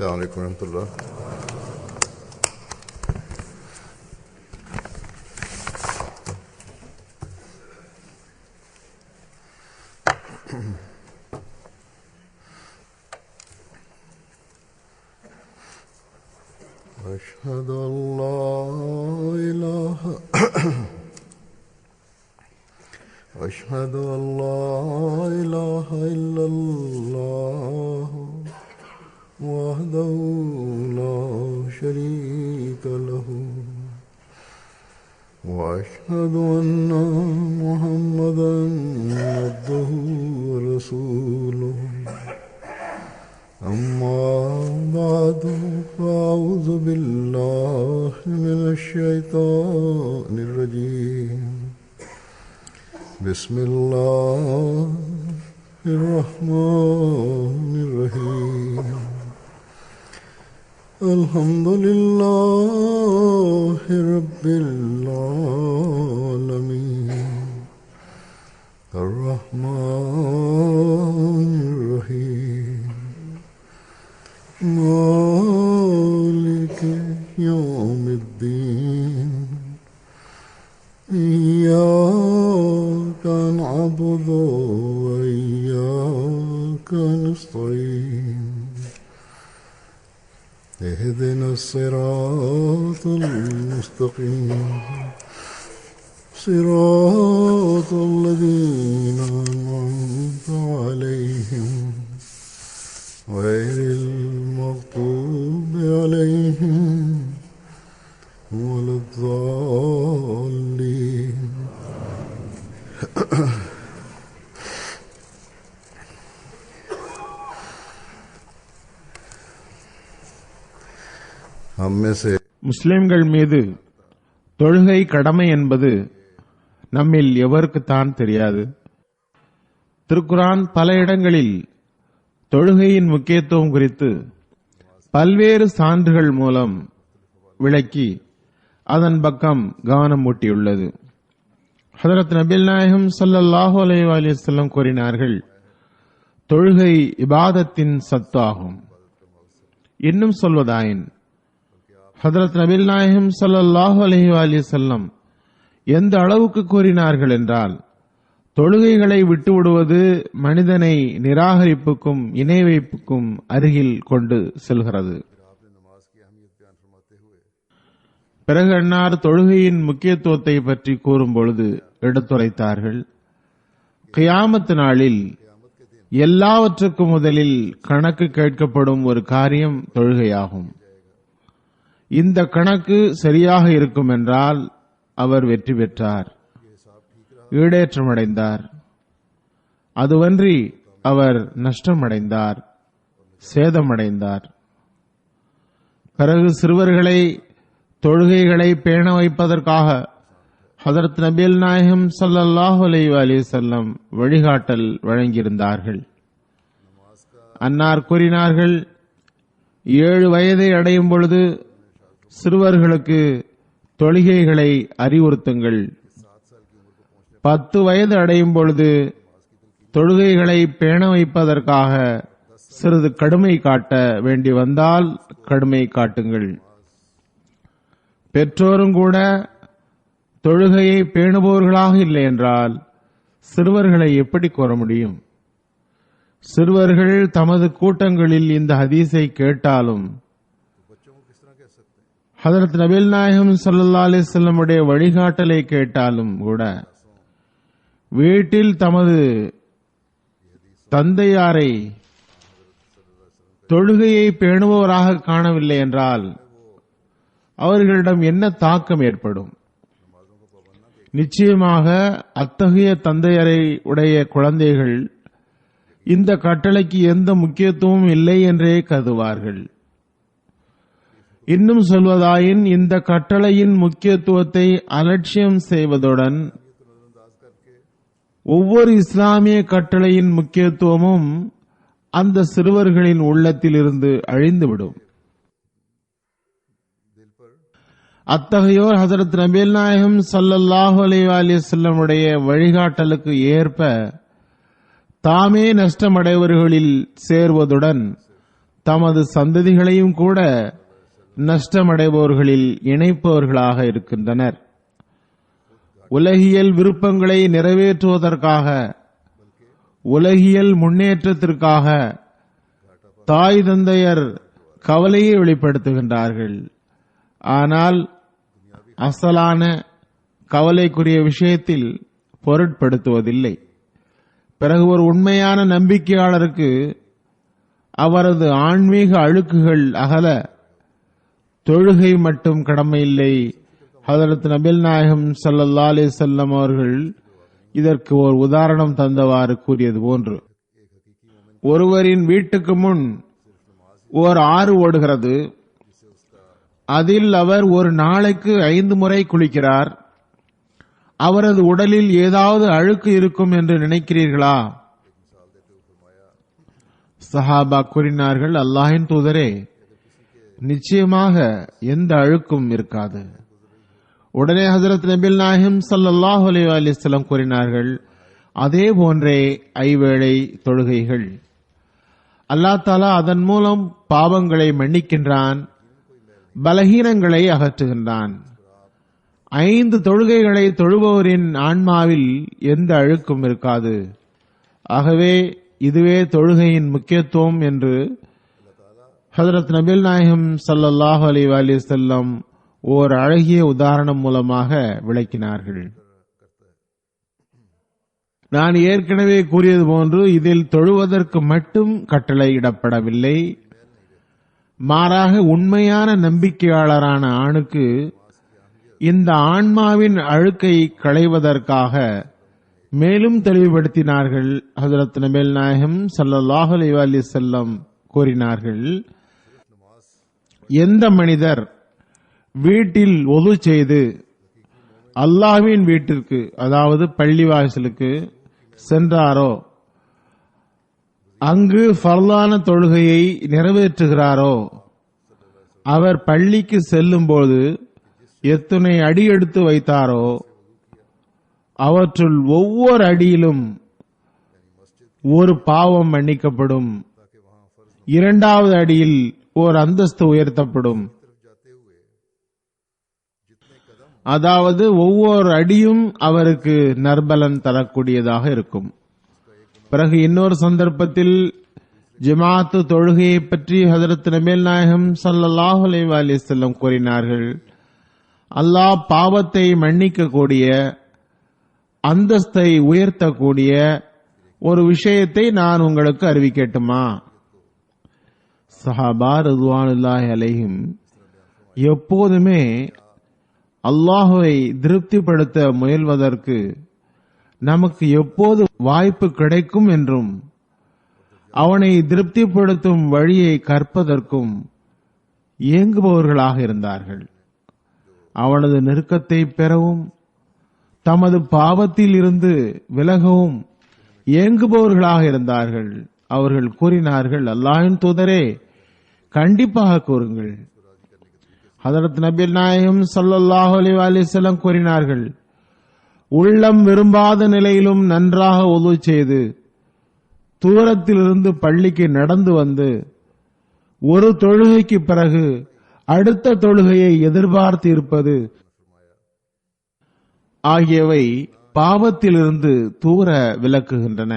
السلام عليكم ورحمة الله. أشهد أن لا إله أشهد أن لا إله إلا الله وحده لا شريك له وأشهد أن محمدا عبده ورسوله أما بعد فأعوذ بالله من الشيطان الرجيم بسم الله الرحمن الرحيم الحمد لله رب العالمين الرحمن الرحيم مالك يوم الدين إياك نعبد وإياك نستعين اهدنا الصراط المستقيم صراط الذين أنعمت عليهم غير المغضوب عليهم ولا الضالين. முஸ்லிம்கள் மீது தொழுகை கடமை என்பது நம்மில் எவருக்குத்தான் தெரியாது. திருக்குர்ஆன் பல இடங்களில் தொழுகையின் முக்கியத்துவம் குறித்து பல்வேறு சான்றுகள் மூலம் விளக்கி அதன் பக்கம் கவனம் ஊட்டியுள்ளது. ஹஜ்ரத் நபிகள் நாயகம் ஸல்லல்லாஹு அலைஹி வஸல்லம் கூறினார்கள், தொழுகை இபாதத்தின் சத்து ஆகும். இன்னும் சொல்வதாயின் ஹஜ்ரத் நபிகள் நாயகம் ஸல்லல்லாஹு அலைஹி வஸல்லம் எந்த அளவுக்கு கூறினார்கள் என்றால், தொழுகைகளை விட்டுவிடுவது மனிதனை நிராகரிப்புக்கும் இணை வைப்புக்கும் அருகில் கொண்டு செல்கிறது. பிறகு அன்னார் தொழுகையின் முக்கியத்துவத்தை பற்றி கூறும் பொழுது எடுத்துரைத்தார்கள், கியாமத் நாளில் எல்லாவற்றுக்கும் முதலில் கணக்கு கேட்கப்படும் ஒரு காரியம் தொழுகையாகும். இந்த கணக்கு சரியாக இருக்கும் என்றால் அவர் வெற்றி பெற்றார், ஈடேற்றமடைந்தார். அதுவன்றி அவர் நஷ்டமடைந்தார், சேதமடைந்தார். பிறகு சிறுவர்களை தொழுகைகளை பேண வைப்பதற்காக ஹஜ்ரத் நபிகள் நாயகம் ஸல்லல்லாஹு அலைஹி வஸல்லம் வழிகாட்டல் வழங்கியிருந்தார்கள். அன்னார் கூறினார்கள், 7 வயதை அடையும் பொழுது சிறுவர்களுக்கு தொழுகைகளை அறிவுறுத்துங்கள். 10 வயது அடையும் பொழுது தொழுகைகளை பேண வைப்பதற்காக சிறிது கடுமை காட்ட வேண்டி வந்தால் கடுமை காட்டுங்கள். பெற்றோரும் கூட தொழுகையை பேணுபவர்களாக இல்லை என்றால் சிறுவர்களை எப்படி கூற முடியும்? சிறுவர்கள் தமது கூட்டங்களில் இந்த ஹதீஸை கேட்டாலும் ஹஜ்ரத் நபிகள் நாயகம் ஸல்லல்லாஹு அலைஹி வஸல்லம் உடைய வழிகாட்டலை கேட்டாலும் கூட வீட்டில் தமது தந்தையாரை தொழுகையை பேணுபவராக காணவில்லை என்றால் அவர்களிடம் என்ன தாக்கம் ஏற்படும்? நிச்சயமாக அத்தகைய தந்தையரை உடைய குழந்தைகள் இந்த கட்டளைக்கு எந்த முக்கியத்துவமும் இல்லை என்றே கருதுவார்கள். இன்னும் சொல்வதாயின் இந்த கட்டளையின் முக்கியத்துவத்தை அலட்சியம் செய்வதுடன் ஒவ்வொரு இஸ்லாமிய கட்டளையின் முக்கியத்துவமும் அந்த சிறுவர்களின் உள்ளத்தில் இருந்து அழிந்துவிடும். அத்தகையோர் ஹஜ்ரத் நபிகள் நாயகம் ஸல்லல்லாஹு அலைஹி வஸல்லம் உடைய வழிகாட்டலுக்கு ஏற்ப தாமே நஷ்டமடைவர்களில் சேர்வதுடன் தமது சந்ததிகளையும் கூட நஷ்டமடைபவர்களில் இணைப்பவர்களாக இருக்கின்றனர். உலகியல் விருப்பங்களை நிறைவேற்றுவதற்காக, உலகியல் முன்னேற்றத்திற்காக தாய் தந்தையர் கவலையை வெளிப்படுத்துகின்றார்கள். ஆனால் அசலான கவலைக்குரிய விஷயத்தில் பொருட்படுத்துவதில்லை. பிறகு ஒரு உண்மையான நம்பிக்கையாளருக்கு அவரது ஆன்மீக அழுக்குகள் அகல தொழுகை மட்டும் கடமையில்லை. ஹதரத் நபிகள் நாயகம் ஸல்லல்லாஹு அலைஹி வஸல்லம் அவர்கள் இதற்கு ஒரு உதாரணம் தந்தவாறு கூறியது போன்று, ஒருவரின் வீட்டுக்கு முன் ஓர் ஆறு ஓடுகிறது. அதில் அவர் ஒரு நாளைக்கு 5 முறை குளிக்கிறார். அவரது உடலில் ஏதாவது அழுக்கு இருக்கும் என்று நினைக்கிறீர்களா? சஹாபா கூறினார்கள், அல்லாஹ்வின் தூதரே, நிச்சயமாக எந்த அழுக்கும் இருக்காது. உடனே ஹஜரத் நபிகள் நாயகம் ஸல்லல்லாஹு அலைஹி வஸல்லம் கூறினார்கள், அதே போன்றே 5 வேளை தொழுகைகள். அல்லாஹ் தஆலா அதன் மூலம் பாவங்களை மன்னிக்கின்றான், பலகீனங்களை அகற்றுகின்றான். 5 தொழுகைகளை தொழுபவரின் ஆன்மாவில் எந்த அழுக்கும் இருக்காது. ஆகவே இதுவே தொழுகையின் முக்கியத்துவம் என்று ஹஜரத் நபிகள் நாயகம் ஸல்லல்லாஹு அலைஹி வஸல்லம் ஓர் அழகிய உதாரணம் மூலமாக விளக்கினார்கள். நான் ஏற்கனவே கூறியது போன்று இதில் தொழுவதற்கு மட்டும் கட்டளையிடப்படவில்லை. மாறாக உண்மையான நம்பிக்கையாளரான ஆணுக்கு இந்த ஆன்மாவின் அழுக்கை களைவதற்காக மேலும் தெளிவுபடுத்தினார்கள். ஹஜரத் நபிகள் நாயகம் ஸல்லல்லாஹு அலைஹி வஸல்லம் கூறினார்கள், எந்த மனிதர் வீட்டில் ஒது செய்து அல்லாஹ்வின் வீட்டிற்கு, அதாவது பள்ளிவாசலுக்கு சென்றாரோ, அங்கு ஃபர்லான தொழுகையை நிறைவேற்றுகிறாரோ, அவர் பள்ளிக்கு செல்லும்போது எத்தனை அடி எடுத்து வைத்தாரோ அவற்றுள் ஒவ்வொரு அடியிலும் ஒரு பாவம் மன்னிக்கப்படும். 2வது அடியில் ஓர் அந்தஸ்து உயர்த்தப்படும். அதாவது ஒவ்வொரு அடியும் அவருக்கு நற்பலன் தரக்கூடியதாக இருக்கும். பிறகு இன்னொரு சந்தர்ப்பத்தில் ஜமாஅத்து தொழுகையை பற்றி ஹஜரத் நபிகள் நாயகம் ஸல்லல்லாஹு அலைஹி வஸல்லம் கூறினார்கள், அல்லாஹ் பாவத்தை மன்னிக்கக்கூடிய, அந்தஸ்தை உயர்த்தக்கூடிய ஒரு விஷயத்தை நான் உங்களுக்கு அறிவிக்கட்டுமா? சஹாபா ரிதுவானுல்லாஹி அலைஹிம் எப்போதுமே அல்லாஹுவை திருப்திப்படுத்த முயல்வதற்கு நமக்கு எப்போது வாய்ப்பு கிடைக்கும் என்றும் அவனை திருப்திப்படுத்தும் வழியை கற்பதற்கும் ஏங்குபவர்களாக இருந்தார்கள். அவனது நெருக்கத்தை பெறவும் தமது பாவத்தில் இருந்து விலகவும் ஏங்குபவர்களாக இருந்தார்கள். அவர்கள் கூறினார்கள், அல்லாஹ்வின் தூதரே, கண்டிப்பாக கூறுங்கள். ஹஜரத் நபிகள் நாயகம் ஸல்லல்லாஹு அலைஹி வஸல்லம் கூறினார்கள், உள்ளம் விரும்பாத நிலையிலும் நன்றாக உது செய்து தூரத்திலிருந்து பள்ளிக்கு நடந்து வந்து ஒரு தொழுகைக்கு பிறகு அடுத்த தொழுகையை எதிர்பார்த்து இருப்பது ஆகியவை பாவத்திலிருந்து தூர விலக்குகின்றன.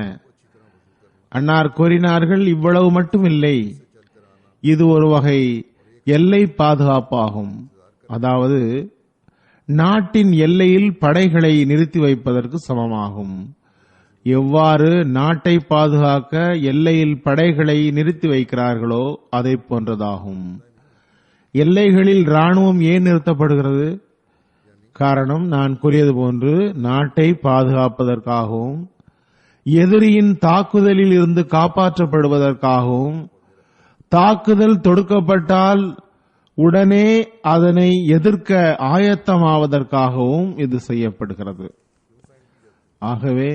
அன்னார் கூறினார்கள், இவ்வளவு மட்டுமில்லை, இது ஒரு வகை எல்லை பாதுகாப்பாகும். அதாவது நாட்டின் எல்லையில் படைகளை நிறுத்தி வைப்பதற்கு சமமாகும். எவ்வாறு நாட்டை பாதுகாக்க எல்லையில் படைகளை நிறுத்தி வைக்கிறார்களோ அதை போன்றதாகும். எல்லைகளில் ராணுவம் ஏன் நிறுத்தப்படுகிறது? காரணம், நான் கூறியது போன்று நாட்டை பாதுகாப்பதற்காகவும் எதிரியின் தாக்குதலில் இருந்து காப்பாற்றப்படுவதற்காகவும், தாக்குதல் தொடுக்கப்பட்டால் உடனே அதனை எதிர்க்க ஆயத்தமாவதற்காகவும் இது செய்யப்படுகிறது. ஆகவே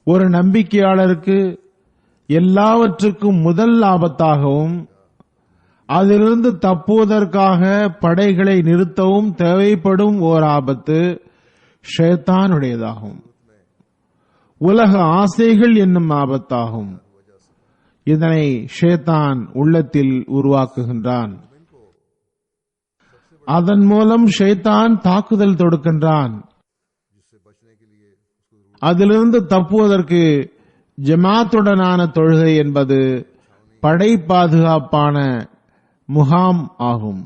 ஒரு நம்பிக்கையாளருக்கு எல்லாவற்றுக்கும் முதல் ஆபத்தாகவும் அதிலிருந்து தப்புவதற்காக படைகளை நிறுத்தவும் தேவைப்படும் ஓர் ஆபத்து ஷைத்தானுடையதாகும். உலக ஆசைகள் என்னும் ஆபத்தாகும். இதனை ஷேத்தான் உள்ளத்தில் உருவாக்குகின்றான். அதன் மூலம் ஷைத்தான் தாக்குதல் தொடுக்கின்றான். அதிலிருந்து தப்புவதற்கு ஜமாத்துடனான தொழுகை என்பது படை பாதுகாப்பான முகாம் ஆகும்.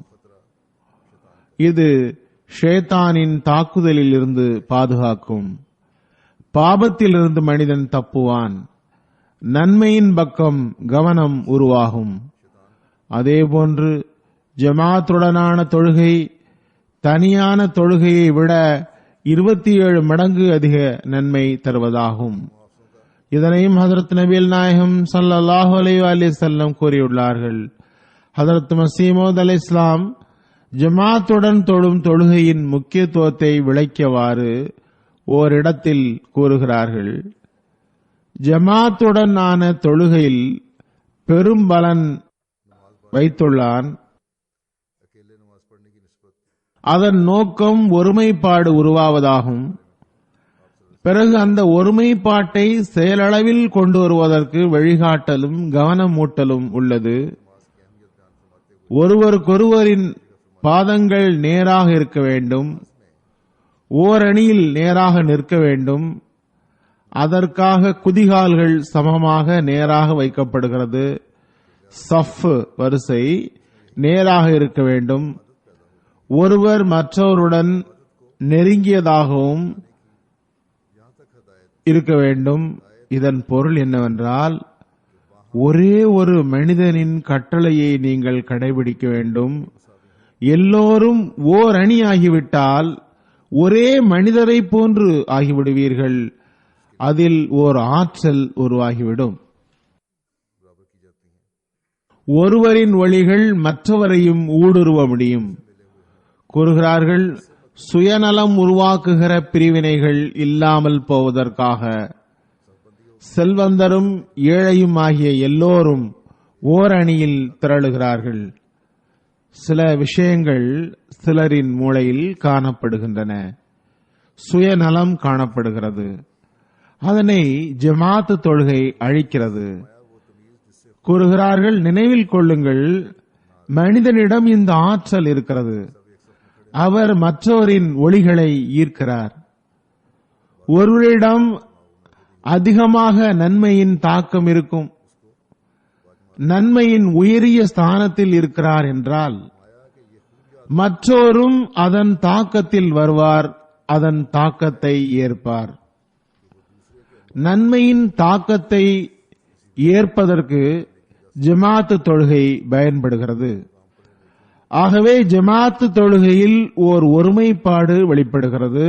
இது ஷேத்தானின் தாக்குதலில் இருந்து பாதுகாக்கும். பாபத்திலிருந்து மனிதன் தப்புவான். நன்மையின் பக்கம் கவனம் உருவாகும். அதேபோன்று ஜமாத்துடனான தொழுகை தனியான தொழுகையை விட 27 மடங்கு அதிக நன்மை தருவதாகும். இதனையும் ஹஜரத் நபிகள் நாயகம் ஸல்லல்லாஹு அலைஹி வஸல்லம் கூறியுள்ளார்கள். ஹஜரத் மஸீஹ் மவ்ஊத் அலைஹிஸ்ஸலாம் ஜமாத்துடன் தொழும் தொழுகையின் முக்கியத்துவத்தை விளக்கியவாறு ஓரிடத்தில் கூறுகிறார்கள். ஜமாத்துடனான தொழுகையில் பெரும் பலன் வைத்துள்ளான். அதன் நோக்கம் ஒருமைப்பாடு உருவாவதாகும். பிறகு அந்த ஒருமைப்பாட்டை செயலளவில் கொண்டு வருவதற்கு வழிகாட்டலும் கவனமூட்டலும் உள்ளது. ஒருவருக்கொருவரின் பாதங்கள் நேராக இருக்க வேண்டும். ஓரணியில் நேராக நிற்க வேண்டும். அதற்காக குதிகால்கள் சமமாக நேராக வைக்கப்படுகிறது. சஃப் வரிசை நேராக இருக்க வேண்டும். ஒருவர் மற்றவருடன் நெருங்கியதாகவும் இருக்க வேண்டும். இதன் பொருள் என்னவென்றால், ஒரே ஒரு மனிதனின் கட்டளையை நீங்கள் கடைபிடிக்க வேண்டும். எல்லோரும் ஓர் அணி ஆகிவிட்டால் ஒரே மனிதரை போன்று ஆகிவிடுவீர்கள். அதில் ஓர் ஆற்றல் உருவாகிவிடும். ஒருவரின் ஒளிகள் மற்றவரையும் ஊடுருவ முடியும். கூறுகிறார்கள், சுயநலம் உருவாக்குகிற பிரிவினைகள் இல்லாமல் போவதற்காக செல்வந்தரும் ஏழையும் ஆகிய எல்லோரும் ஓர் அணியில் திரளுகிறார்கள். சில விஷயங்கள் சிலரின் மூளையில் காணப்படுகின்றன. சுயநலம் காணப்படுகிறது. அதனை ஜமாத் தொழுகை அழிக்கிறது. கூறுகிறார்கள், நினைவில் கொள்ளுங்கள், மனிதனிடம் இந்த ஆற்றல் இருக்கிறது. அவர் மற்றவரின் ஒளிகளை ஈர்க்கிறார். ஒருவரிடம் அதிகமாக நன்மையின் தாக்கம் இருக்கும், நன்மையின் உயரிய ஸ்தானத்தில் இருக்கிறார் என்றால் மற்றோரும் அதன் தாக்கத்தில் வருவார், அதன் தாக்கத்தை ஏற்பார். நன்மையின் தாக்கத்தை ஏற்பதற்கு ஜமாத் தொழுகை பயன்படுகிறது. ஆகவே ஜமாத் தொழுகையில் ஓர் ஒருமைப்பாடு வெளிப்படுகிறது.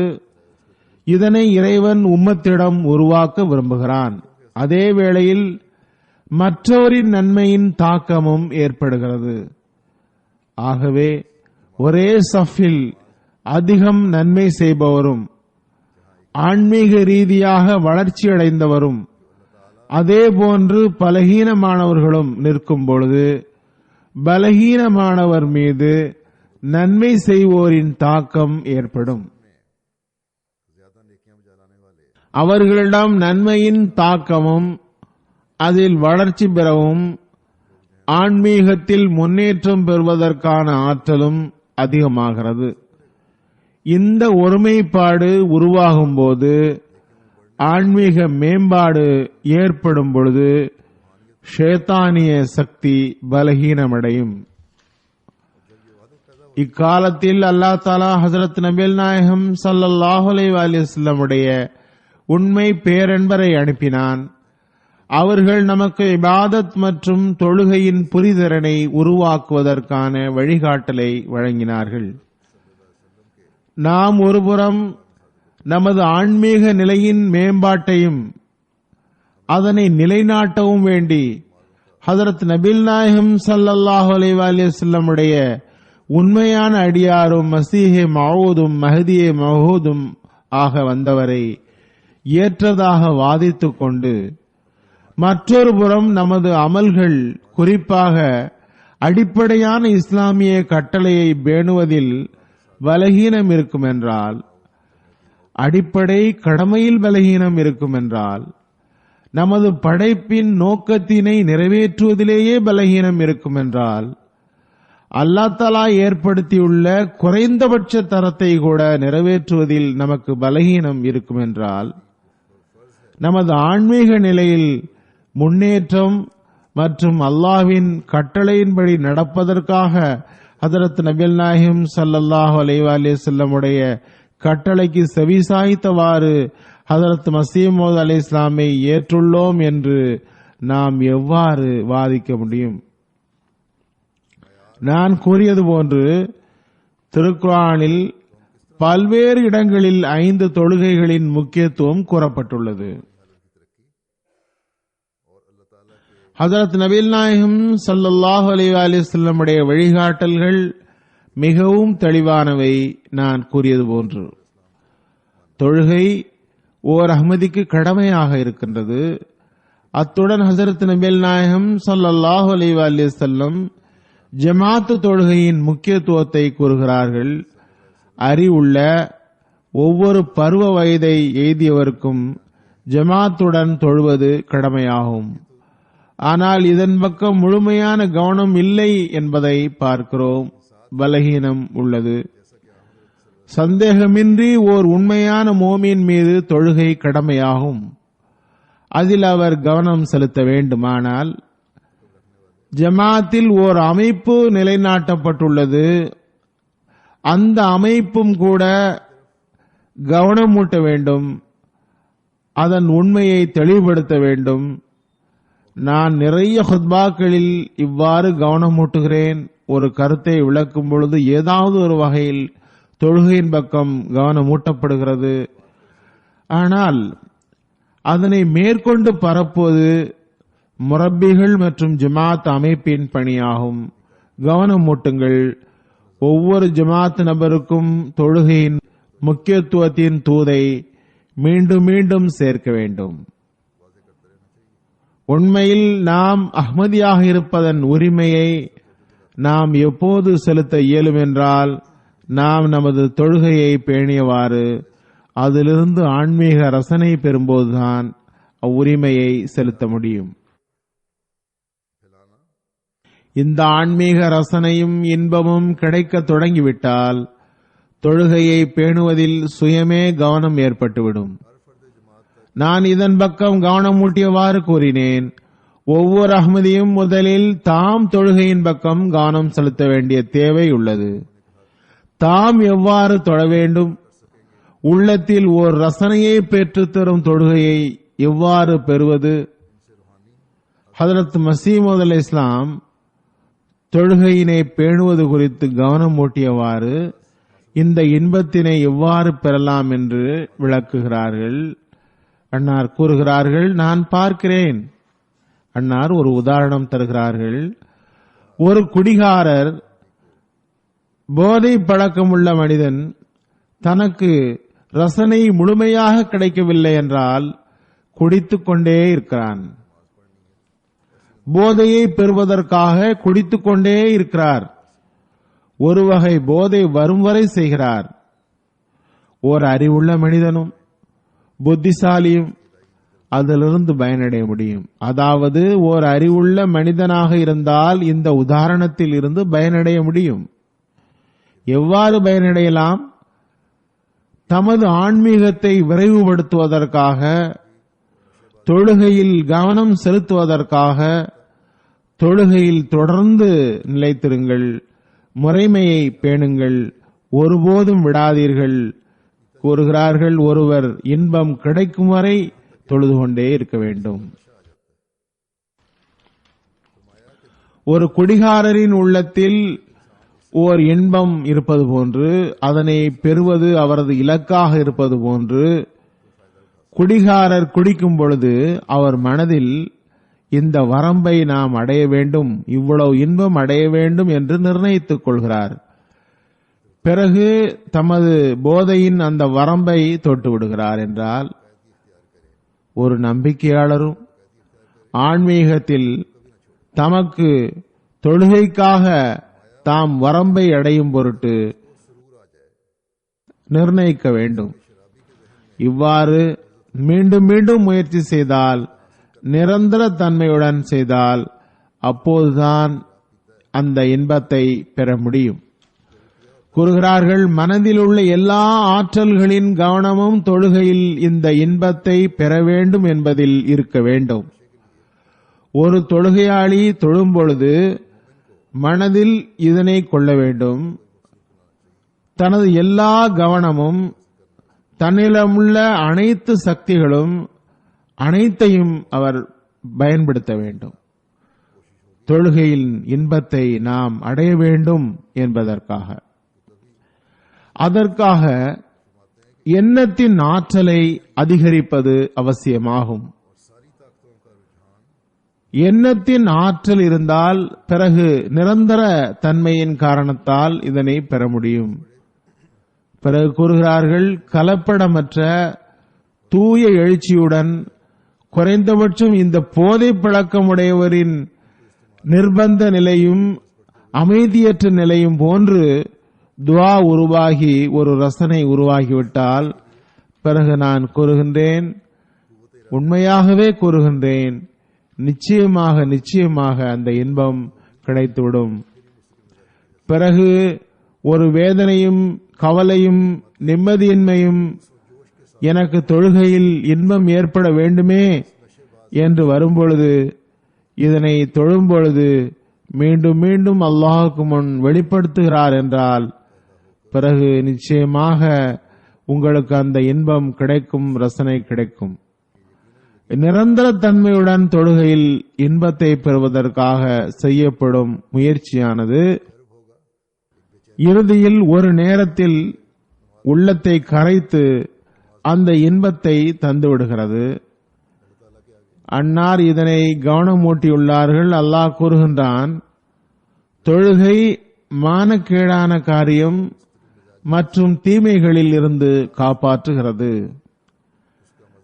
இதனை இறைவன் உம்மத்திடம் உருவாக்க விரும்புகிறான். அதே வேளையில் மற்றவரின் நன்மையின் தாக்கமும் ஏற்படுகிறது. ஆகவே ஒரே சஃபில் அதிகம் நன்மை செய்பவரும் ஆன்மீக ரீதியாக வளர்ச்சியடைந்தவரும் அதேபோன்று பலகீனமானவர்களும் நிற்கும் பொழுது பலகீனமானவர் மீது நன்மை செய்வோரின் தாக்கம் ஏற்படும். அவர்களிடம் நன்மையின் தாக்கமும் அதில் வளர்ச்சி பெறவும் ஆன்மீகத்தில் முன்னேற்றம் பெறுவதற்கான ஆற்றலும் அதிகமாகிறது. இந்த ஒருமைப்பாடு உருவாகும் போது ஆன்மீக மேம்பாடு ஏற்படும் பொழுது ஷேத்தானிய சக்தி பலகீனமடையும். இக்காலத்தில் அல்லாஹ் தஆலா ஹஜ்ரத் நபிகள் நாயகம் ஸல்லல்லாஹு அலைஹி வஸல்லம் உடைய உண்மை பேரன்பரை அனுப்பினான். அவர்கள் நமக்கு இபாதத் மற்றும் தொழுகையின் புரிதிறனை உருவாக்குவதற்கான வழிகாட்டலை வழங்கினார்கள். நாம் ஒருபுறம் நமது ஆன்மீக நிலையின் மேம்பாட்டையும் அதனை நிலைநாட்டவும் வேண்டி ஹஜ்ரத் நபிகள் நாயகம் ஸல்லல்லாஹு அலைஹி வஸல்லம் உடைய உண்மையான அடியாரும் மஸீஹே மவ்ஊதும் மஹ்தியே மவ்ஊதும் ஆக வந்தவரை ஏற்றதாக வாதித்துக் கொண்டு மற்றொரு புறம் நமது அமல்கள், குறிப்பாக அடிப்படையான இஸ்லாமிய கட்டளையை பேணுவதில் பலகீனம் இருக்கும் என்றால், அடிப்படை கடமையில் பலகீனம் இருக்கும் என்றால், நமது படைப்பின் நோக்கத்தினை நிறைவேற்றுவதிலேயே பலகீனம் இருக்கும் என்றால், அல்லாஹ் தஆலா ஏற்படுத்தியுள்ள குறைந்தபட்ச தரத்தை கூட நிறைவேற்றுவதில் நமக்கு பலகீனம் இருக்கும் என்றால், நமது ஆன்மீக நிலையில் முன்னேற்றம் மற்றும் அல்லாஹ்வின் கட்டளையின்படி நடப்பதற்காக ஹஜ்ரத் நபிகள் நாயகம் ஸல்லல்லாஹு அலைஹி வஸல்லம் உடைய கட்டளைக்கு செவிசாய்த்தவாறு ஹஜ்ரத் மஸீஹ் மவ்ஊத் அலைஹிஸ்ஸலாமை ஏற்றுள்ளோம் என்று நாம் எவ்வாறு வாதிக்க முடியும்? நான் கூறியது போன்று திருக்குர்ஆனில் பல்வேறு இடங்களில் 5 தொழுகைகளின் முக்கியத்துவம் கூறப்பட்டுள்ளது. ஹஜ்ரத் நபிகள் நாயகம் ஸல்லல்லாஹு அலைஹி வஸல்லம் உடைய வழிகாட்டல்கள் மிகவும் தெளிவானவை. நான் கூறியது போன்று தொழுகை ஓர் அஹ்மதிக்கு கடமையாக இருக்கின்றது. அத்துடன் ஹஜ்ரத் நபிகள் நாயகம் ஸல்லல்லாஹு அலைஹி வஸல்லம் ஜமாத் தொழுகையின் முக்கியத்துவத்தை கூறுகிறார்கள். அறிவுள்ள ஒவ்வொரு பருவ வயதை எய்தியவருக்கும் ஜமாத்துடன் தொழுவது கடமையாகும். ஆனால் இதன் பக்கம் முழுமையான கவனம் இல்லை என்பதை பார்க்கிறோம். பலகீனம் உள்ளது. சந்தேகமின்றி ஓர் உண்மையான மோமின் மீது தொழுகை கடமையாகும். அதில் அவர் கவனம் செலுத்த வேண்டுமானால் ஜமாத்தில் ஓர் அமைப்பு நிலைநாட்டப்பட்டுள்ளது. அந்த அமைப்பும் கூட கவனமூட்ட வேண்டும், அதன் உண்மையை தெளிவுபடுத்த வேண்டும். நான் நிறைய ஹுத்பாக்களில் இவ்வாறு கவனமூட்டுகிறேன். ஒரு கருத்தை விளக்கும் பொழுது ஏதாவது ஒரு வகையில் தொழுகையின் பக்கம் கவனமூட்டப்படுகிறது. ஆனால் அதனை மேற்கொண்டு பரப்புவது முரப்பிகள் மற்றும் ஜமாத் அமைப்பின் பணியாகும். கவனமூட்டுங்கள். ஒவ்வொரு ஜமாத் நபருக்கும் தொழுகையின் முக்கியத்துவத்தின் தூதை மீண்டும் மீண்டும் சேர்க்க வேண்டும். உண்மையில் நாம் அஹ்மதியாக இருப்பதன் உரிமையை நாம் எப்போது செலுத்த இயலும் என்றால், நாம் நமது தொழுகையை பேணியவாறு அதிலிருந்து ஆன்மீக ரசனை பெறும்போதுதான் அவ்வுரிமையை செலுத்த முடியும். இந்த ஆன்மீக ரசனையும் இன்பமும் கிடைக்க தொடங்கிவிட்டால் தொழுகையை பேணுவதில் சுயமே கவனம் ஏற்பட்டுவிடும். நான் இதன் பக்கம் கவனமூட்டியவாறு கூறினேன். ஒவ்வொரு அஹ்மதியும் முதலில் தாம் தொழுகையின் பக்கம் கவனம் செலுத்த வேண்டிய தேவை உள்ளது. தாம் எவ்வாறு தொழ வேண்டும், உள்ளத்தில் ஓர் ரசனையை பெற்றுத்தரும் தொழுகையை எவ்வாறு பெறுவது? ஹஜ்ரத் மஸீஹ் மவ்ஊத் அலைஹிஸ்ஸலாம் தொழுகையினை பேணுவது குறித்து கவனம் ஊட்டியவாறு இந்த இன்பத்தினை எவ்வாறு பெறலாம் என்று விளக்குகிறார்கள். அன்னார் கூறுகிறார்கள், நான் பார்க்கிறேன். அன்னார் ஒரு உதாரணம் தருகிறார்கள். ஒரு குடிகாரர், போதை பழக்கமுள்ள மனிதன், தனக்கு ரசனை முழுமையாக கிடைக்கவில்லை என்றால் குடித்துக் கொண்டே இருக்கிறான். போதையை பெறுவதற்காக குடித்துக் கொண்டே இருக்கிறார். ஒரு வகை போதை வரும் வரை செய்கிறார். ஓர் அறிவுள்ள மனிதனும் புத்திசாலியும் அதிலிருந்து பயனடைய முடியும். அதாவது ஓர் அறிவுள்ள மனிதனாக இருந்தால் இந்த உதாரணத்தில் இருந்து பயனடைய முடியும். எவ்வாறு பயனடையலாம்? தமது ஆன்மீகத்தை விரைவுபடுத்துவதற்காக, தொழுகையில் கவனம் செலுத்துவதற்காக, தொழுகையில் தொடர்ந்து நிலைத்திருங்கள், முறைமையை பேணுங்கள், ஒருபோதும் விடாதீர்கள். கூறுகிறார்கள், ஒருவர் இன்பம் கிடைக்கும் வரை தொழுது கொண்டே இருக்க வேண்டும். ஒரு குடிகாரரின் உள்ளத்தில் ஓர் இன்பம் இருப்பது போன்று, அதனை பெறுவது அவரது இலக்காக இருப்பது போன்று, குடிகாரர் குடிக்கும் பொழுது அவர் மனதில் இந்த வரம்பை நாம் அடைய வேண்டும், இவ்வளவு இன்பம் அடைய வேண்டும் என்று நிர்ணயித்துக் கொள்கிறார். பிறகு தமது போதையின் அந்த வரம்பை தொட்டு விடுகிறார் என்றால், ஒரு நம்பிக்கையாளரும் ஆன்மீகத்தில் தமக்கு தொழுகைக்காக தாம் வரம்பை அடையும் பொருட்டு நிர்ணயிக்க வேண்டும். இவ்வாறு மீண்டும் மீண்டும் முயற்சி செய்தால் நிரந்தர தன்மையுடன் செய்தால் அப்போதுதான் அந்த இன்பத்தை பெற முடியும். கூறுகிறார்கள், மனதில் உள்ள எல்லா ஆற்றல்களின் கவனமும் தொழுகையில் இந்த இன்பத்தை பெற வேண்டும் என்பதில் இருக்க வேண்டும். ஒரு தொழுகையாளி தொழும் பொழுது மனதில் இதனை கொள்ள வேண்டும். தனது எல்லா கவனமும், தன்னிடமுள்ள அனைத்து சக்திகளும் அனைத்தையும் அவர் பயன்படுத்த வேண்டும். தொழுகையின் இன்பத்தை நாம் அடைய வேண்டும் என்பதற்காக. அதற்காக எண்ணத்தின் ஆற்றலை அதிகரிப்பது அவசியமாகும். எண்ணத்தின் ஆற்றல் இருந்தால் பிறகு நிரந்தர தன்மையின் காரணத்தால் இதனை பெற முடியும். பிறகு கூறுகிறார்கள், கலப்படமற்ற தூய எழுச்சியுடன் குறைந்தபட்சம் இந்த போதை பழக்கமுடையவரின் நிர்பந்த நிலையும் அமைதியற்ற நிலையும் போன்று துவா உருவாகி ஒரு ரசனை உருவாகிவிட்டால் பிறகு நான் கூறுகின்றேன், உண்மையாகவே கூறுகின்றேன், நிச்சயமாக அந்த இன்பம் கிடைத்துவிடும். பிறகு ஒரு வேதனையும் கவலையும் நிம்மதியின்மையும் எனக்கு தொழுகையில் இன்பம் ஏற்பட வேண்டுமே என்று வரும்பொழுது, இதனை தொழும் பொழுது மீண்டும் மீண்டும் அல்லாஹுக்கு முன் வெளிப்படுத்துகிறார் என்றால் பிறகு நிச்சயமாக உங்களுக்கு அந்த இன்பம் கிடைக்கும், ரசனை கிடைக்கும். நிரந்தர தன்மையுடன் தொழுகையில் இன்பத்தை பெறுவதற்காக செய்யப்படும் முயற்சியானது இறுதியில் ஒரு நேரத்தில் உள்ளத்தை கரைத்து அந்த இன்பத்தை தந்துவிடுகிறது. அன்னார் இதனை கவனமூட்டியுள்ளார்கள். அல்லாஹ் கூறுகின்றான், தொழுகை மானக்கேடான காரியம் மற்றும் தீமைகளில் இருந்து காப்பாற்றுகிறது.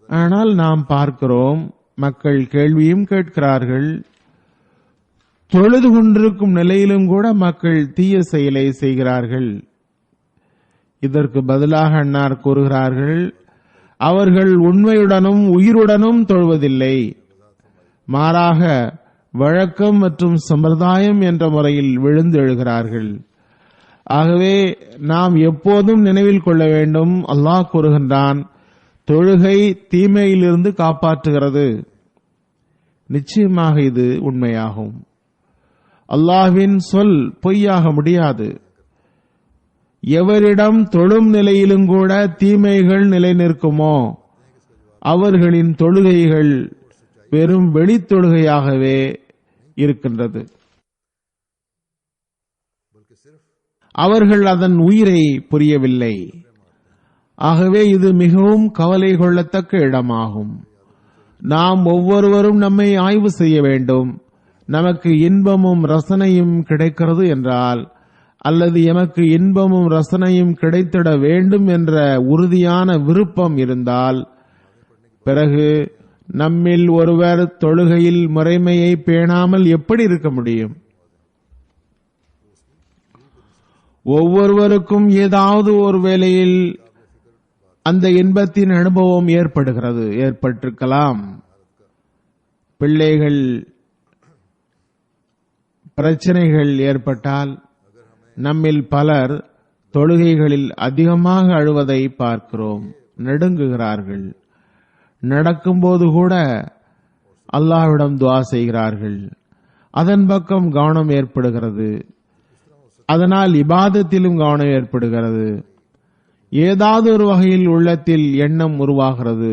ஆனால் நாம் பார்க்கிறோம், மக்கள் கேள்வியும் கேட்கிறார்கள், தொழுது கொண்டிருக்கும் நிலையிலும் கூட மக்கள் தீய செயலை செய்கிறார்கள். இதற்கு பதிலாக அன்னார் கூறுகிறார்கள், அவர்கள் உண்மையுடனும் உயிருடனும் தொழுவதில்லை, மாறாக வழக்கம் மற்றும் சம்பிரதாயம் என்ற முறையில் விழுந்து எழுகிறார்கள். ஆகவே நாம் எப்போதும் நினைவில் கொள்ள வேண்டும், அல்லாஹ் கூறுகின்றான், தொழுகை தீமையிலிருந்து காப்பாற்றுகிறது. நிச்சயமாக இது உண்மையாகும். அல்லாஹ்வின் சொல் பொய்யாக முடியாது. எவரிடம் தொழும் நிலையிலும் கூட தீமைகள் நிலை நிற்குமோ அவர்களின் தொழுகைகள் வெறும் வெளித்தொழுகையாகவே இருக்கின்றது. அவர்கள் அதன் உயிரை புரியவில்லை. ஆகவே இது மிகவும் கவலை கொள்ளத்தக்க இடமாகும். நாம் ஒவ்வொருவரும் நம்மை ஆய்வு செய்ய வேண்டும். நமக்கு இன்பமும் ரசனையும் கிடைக்கிறது என்றால், அல்லது எமக்கு இன்பமும் ரசனையும் கிடைத்திட வேண்டும் என்ற உறுதியான விருப்பம் இருந்தால், பிறகு நம்மில் ஒருவர் தொழுகையில் முறைமையை பேணாமல் எப்படி இருக்க முடியும்? ஒவ்வொருவருக்கும் ஏதாவது ஒரு வேளையில் அந்த இன்பத்தின் அனுபவம் ஏற்பட்டிருக்கலாம். பிள்ளைகள் பிரச்சனைகள் ஏற்பட்டால் நம்மில் பலர் தொழுகைகளில் அதிகமாக அழுவதை பார்க்கிறோம், நடுங்குகிறார்கள். நடக்கும்போது கூட அல்லாஹ்விடம் துஆ செய்கிறார்கள். அதன் பக்கம் கவனம் ஏற்படுகிறது. அதனால் இபாதத்திலும் கவனம் ஏற்படுகிறது. ஏதாவது ஒரு வகையில் உள்ளத்தில் எண்ணம் உருவாகிறது.